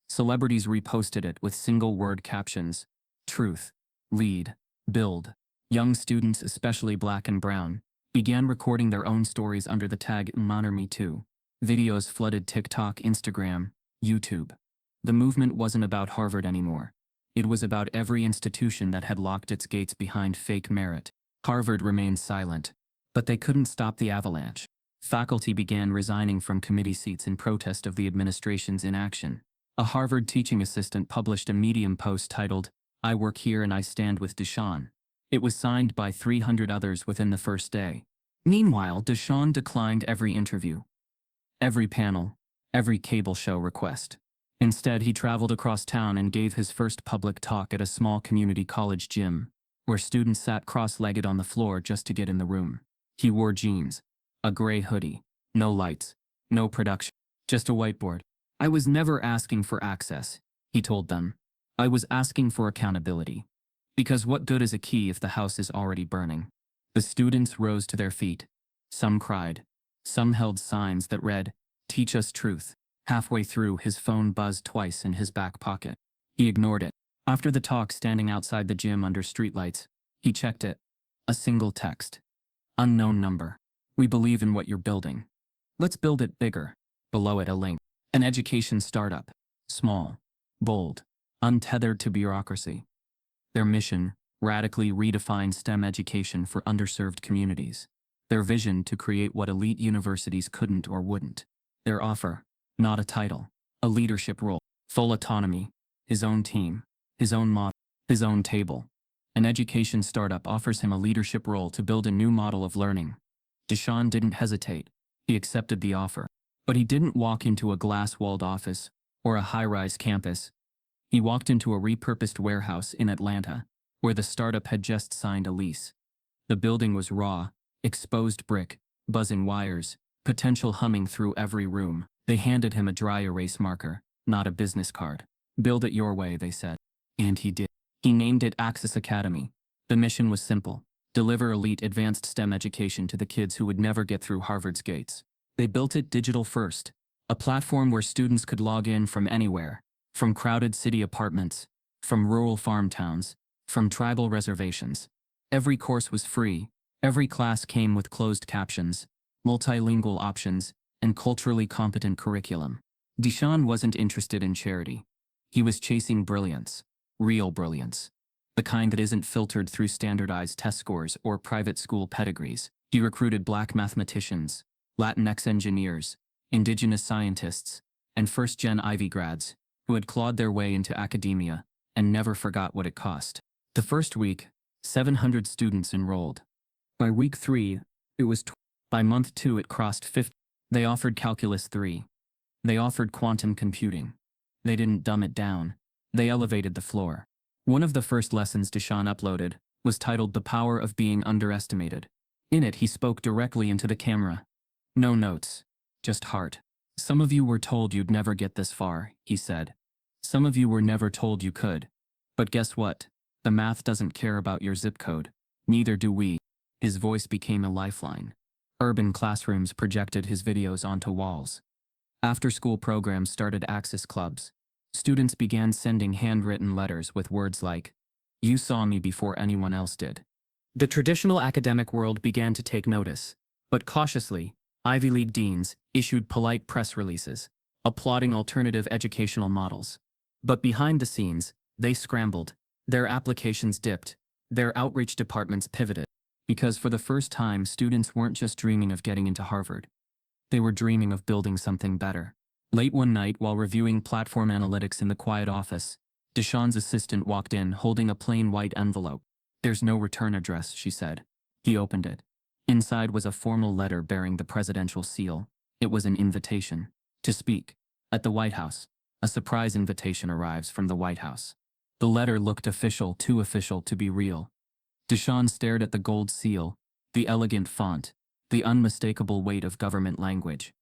Celebrities reposted it with single-word captions. Truth. Lead. Build. Young students, especially black and brown, began recording their own stories under the tag Honor Me Too. Videos flooded TikTok, Instagram, YouTube. The movement wasn't about Harvard anymore. It was about every institution that had locked its gates behind fake merit. Harvard remained silent, but they couldn't stop the avalanche. Faculty began resigning from committee seats in protest of the administration's inaction. A Harvard teaching assistant published a Medium post titled, "I work here and I stand with Deshaun." It was signed by 300 others within the first day. Meanwhile, Deshaun declined every interview, every panel, every cable show request. Instead, he traveled across town and gave his first public talk at a small community college gym, where students sat cross-legged on the floor just to get in the room. He wore jeans, a gray hoodie, no lights, no production, just a whiteboard. "I was never asking for access," he told them. "I was asking for accountability. Because what good is a key if the house is already burning?" The students rose to their feet. Some cried. Some held signs that read, "Teach us truth." Halfway through, his phone buzzed twice in his back pocket. He ignored it. After the talk, standing outside the gym under streetlights, he checked it. A single text. "Unknown number. We believe in what you're building. Let's build it bigger." Below it, a link. An education startup. Small, bold, untethered to bureaucracy. Their mission: radically redefine STEM education for underserved communities. Their vision: to create what elite universities couldn't or wouldn't. Their offer: not a title, a leadership role, full autonomy, his own team, his own model, his own table. An education startup offers him a leadership role to build a new model of learning. Deshaun didn't hesitate. He accepted the offer. But he didn't walk into a glass-walled office or a high-rise campus. He walked into a repurposed warehouse in Atlanta, where the startup had just signed a lease. The building was raw, exposed brick, buzzing wires, potential humming through every room. They handed him a dry erase marker, not a business card. "Build it your way," they said. And he did. He named it Access Academy. The mission was simple: deliver elite advanced STEM education to the kids who would never get through Harvard's gates. They built it digital first, a platform where students could log in from anywhere, from crowded city apartments, from rural farm towns, from tribal reservations. Every course was free. Every class came with closed captions, multilingual options, and culturally competent curriculum. Deshaun wasn't interested in charity. He was chasing brilliance, real brilliance, the kind that isn't filtered through standardized test scores or private school pedigrees. He recruited Black mathematicians, Latinx engineers, indigenous scientists, and first-gen Ivy grads who had clawed their way into academia and never forgot what it cost. The first week, 700 students enrolled. By week 3, it was by month 2 it crossed 50. They offered Calculus 3. They offered quantum computing. They didn't dumb it down. They elevated the floor. One of the first lessons Deshaun uploaded was titled "The Power of Being Underestimated." In it, he spoke directly into the camera. "No notes, just heart. Some of you were told you'd never get this far," he said. "Some of you were never told you could. But guess what? The math doesn't care about your zip code. Neither do we." His voice became a lifeline. Urban classrooms projected his videos onto walls. After-school programs started access clubs. Students began sending handwritten letters with words like, "You saw me before anyone else did." The traditional academic world began to take notice, but cautiously. Ivy League deans issued polite press releases, applauding alternative educational models. But behind the scenes, they scrambled. Their applications dipped. Their outreach departments pivoted. Because for the first time, students weren't just dreaming of getting into Harvard. They were dreaming of building something better. Late one night, while reviewing platform analytics in the quiet office, Deshaun's assistant walked in holding a plain white envelope. "There's no return address," she said. He opened it. Inside was a formal letter bearing the presidential seal. It was an invitation to speak at the White House. A surprise invitation arrives from the White House. The letter looked official, too official to be real. Deshaun stared at the gold seal, the elegant font, the unmistakable weight of government language.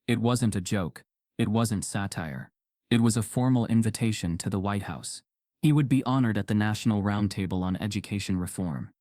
It wasn't a joke. It wasn't satire. It was a formal invitation to the White House. He would be honored at the National Roundtable on Education Reform.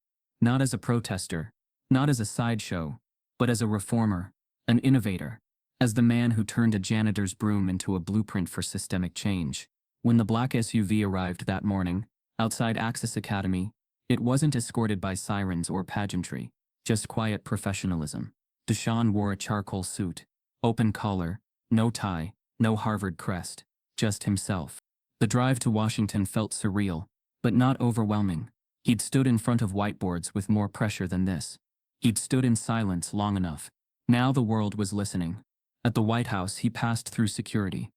Not as a protester, not as a sideshow, but as a reformer, an innovator, as the man who turned a janitor's broom into a blueprint for systemic change. When the black SUV arrived that morning, outside Access Academy, it wasn't escorted by sirens or pageantry, just quiet professionalism. Deshaun wore a charcoal suit, open collar, no tie, no Harvard crest, just himself. The drive to Washington felt surreal, but not overwhelming. He'd stood in front of whiteboards with more pressure than this. He'd stood in silence long enough, Now the world was listening. At the White House, he passed through security.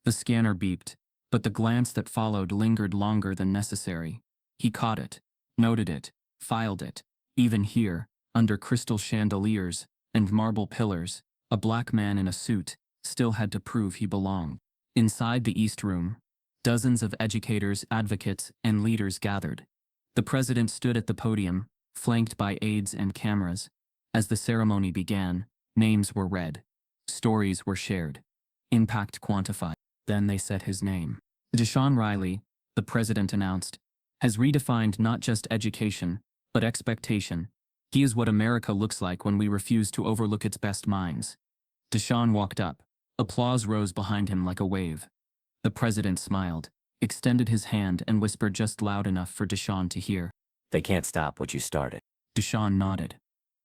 The scanner beeped, but the glance that followed lingered longer than necessary. He caught it, noted it, filed it. Even here, under crystal chandeliers and marble pillars, a black man in a suit still had to prove he belonged. Inside the East Room, dozens of educators, advocates, and leaders gathered. The president stood at the podium, flanked by aides and cameras. As the ceremony began, names were read. Stories were shared. Impact quantified. Then they said his name. Deshaun Riley, the president announced, has redefined not just education, but expectation. He is what America looks like when we refuse to overlook its best minds. Deshaun walked up. Applause rose behind him like a wave. The president smiled, extended his hand, and whispered just loud enough for Deshaun to hear. They can't stop what you started. Deshaun nodded.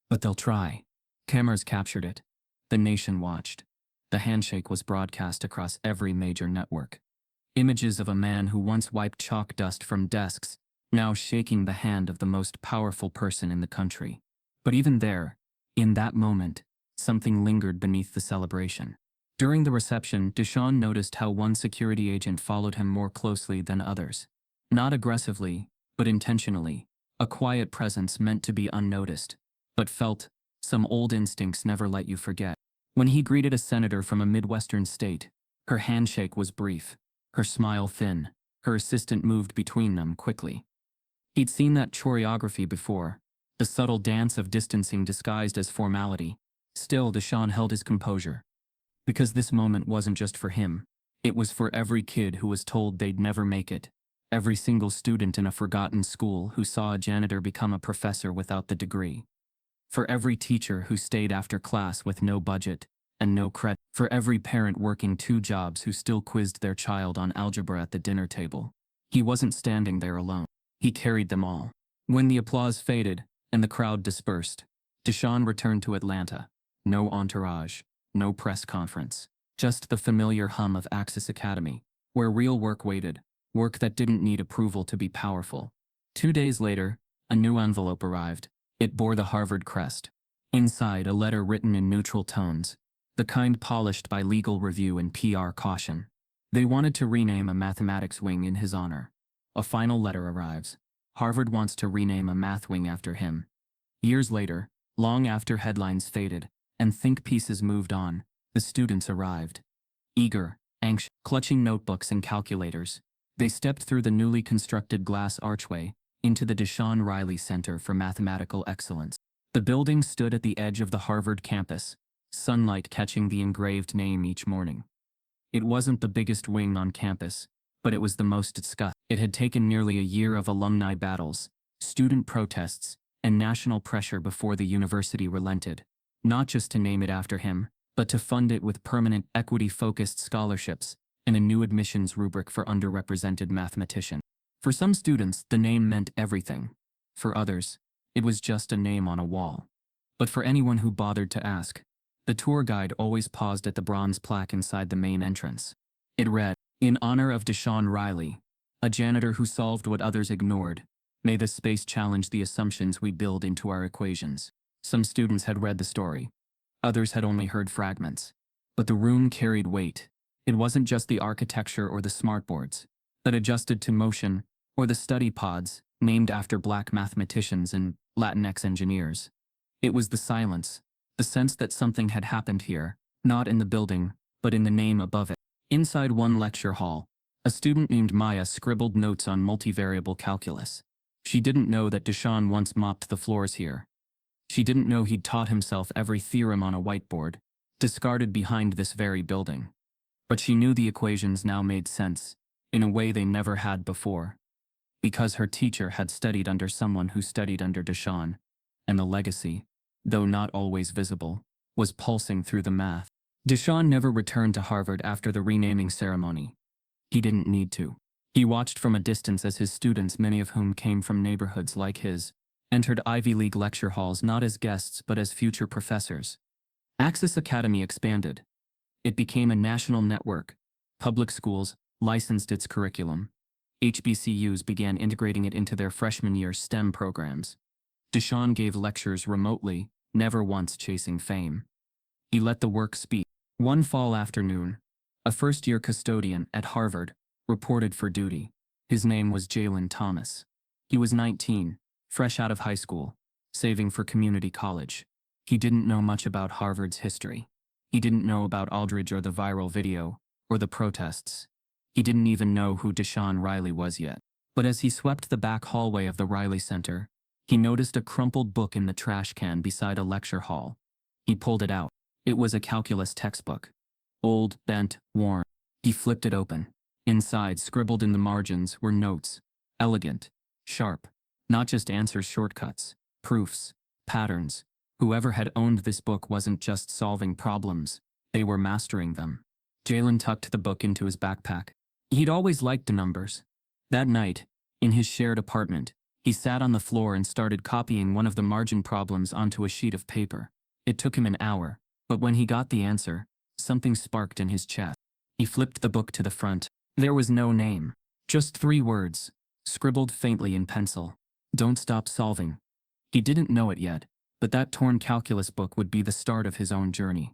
But they'll try. Cameras captured it. The nation watched. The handshake was broadcast across every major network. Images of a man who once wiped chalk dust from desks, now shaking the hand of the most powerful person in the country. But even there, in that moment, something lingered beneath the celebration. During the reception, Deshaun noticed how one security agent followed him more closely than others. Not aggressively, but intentionally. A quiet presence meant to be unnoticed, but felt. Some old instincts never let you forget. When he greeted a senator from a Midwestern state, her handshake was brief, her smile thin. Her assistant moved between them quickly. He'd seen that choreography before, the subtle dance of distancing disguised as formality. Still, Deshaun held his composure. Because this moment wasn't just for him. It was for every kid who was told they'd never make it. Every single student in a forgotten school who saw a janitor become a professor without the degree. For every teacher who stayed after class with no budget and no credit. For every parent working 2 jobs who still quizzed their child on algebra at the dinner table. He wasn't standing there alone. He carried them all. When the applause faded and the crowd dispersed, Deshaun returned to Atlanta. No entourage, no press conference. Just the familiar hum of Access Academy, where real work waited, work that didn't need approval to be powerful. 2 days later, a new envelope arrived. It bore the Harvard crest. Inside, a letter written in neutral tones, the kind polished by legal review and PR caution. They wanted to rename a mathematics wing in his honor. A final letter arrives. Harvard wants to rename a math wing after him. Years later, long after headlines faded and think pieces moved on, the students arrived. Eager, anxious, clutching notebooks and calculators. They stepped through the newly constructed glass archway into the Deshaun Riley Center for Mathematical Excellence. The building stood at the edge of the Harvard campus, sunlight catching the engraved name each morning. It wasn't the biggest wing on campus, but it was the most discussed. It had taken nearly a year of alumni battles, student protests, and national pressure before the university relented, not just to name it after him, but to fund it with permanent equity-focused scholarships and a new admissions rubric for underrepresented mathematicians. For some students, the name meant everything. For others, it was just a name on a wall. But for anyone who bothered to ask, the tour guide always paused at the bronze plaque inside the main entrance. It read, "In honor of Deshaun Riley, a janitor who solved what others ignored, may this space challenge the assumptions we build into our equations." Some students had read the story. Others had only heard fragments. But the room carried weight. It wasn't just the architecture or the smartboards that adjusted to motion, or the study pods, named after black mathematicians and Latinx engineers. It was the silence, the sense that something had happened here, not in the building, but in the name above it. Inside one lecture hall, a student named Maya scribbled notes on multivariable calculus. She didn't know that Deshaun once mopped the floors here. She didn't know he'd taught himself every theorem on a whiteboard, discarded behind this very building. But she knew the equations now made sense, in a way they never had before. Because her teacher had studied under someone who studied under Deshaun, and the legacy, though not always visible, was pulsing through the math. Deshaun never returned to Harvard after the renaming ceremony. He didn't need to. He watched from a distance as his students, many of whom came from neighborhoods like his, entered Ivy League lecture halls not as guests but as future professors. Access Academy expanded. It became a national network. Public schools licensed its curriculum. HBCUs began integrating it into their freshman year STEM programs. Deshaun gave lectures remotely, never once chasing fame. He let the work speak. One fall afternoon, a first-year custodian at Harvard reported for duty. His name was Jalen Thomas. He was 19, fresh out of high school, saving for community college. He didn't know much about Harvard's history. He didn't know about Aldridge or the viral video, or the protests. He didn't even know who Deshaun Riley was yet. But as he swept the back hallway of the Riley Center, he noticed a crumpled book in the trash can beside a lecture hall. He pulled it out. It was a calculus textbook. Old, bent, worn. He flipped it open. Inside, scribbled in the margins, were notes. Elegant, sharp. Not just answers, shortcuts, proofs, patterns. Whoever had owned this book wasn't just solving problems, they were mastering them. Jalen tucked the book into his backpack. He'd always liked the numbers. That night, in his shared apartment, he sat on the floor and started copying one of the margin problems onto a sheet of paper. It took him an hour, but when he got the answer, something sparked in his chest. He flipped the book to the front. There was no name, just 3 words, scribbled faintly in pencil. Don't stop solving. He didn't know it yet, but that torn calculus book would be the start of his own journey.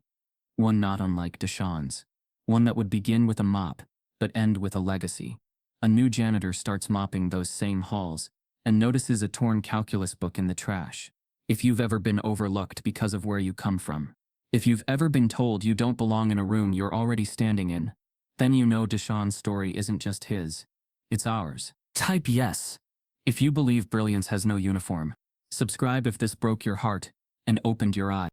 One not unlike Deshaun's. One that would begin with a mop, but end with a legacy. A new janitor starts mopping those same halls, and notices a torn calculus book in the trash. If you've ever been overlooked because of where you come from, if you've ever been told you don't belong in a room you're already standing in, then you know Deshaun's story isn't just his, it's ours. Type yes if you believe brilliance has no uniform. Subscribe if this broke your heart and opened your eyes.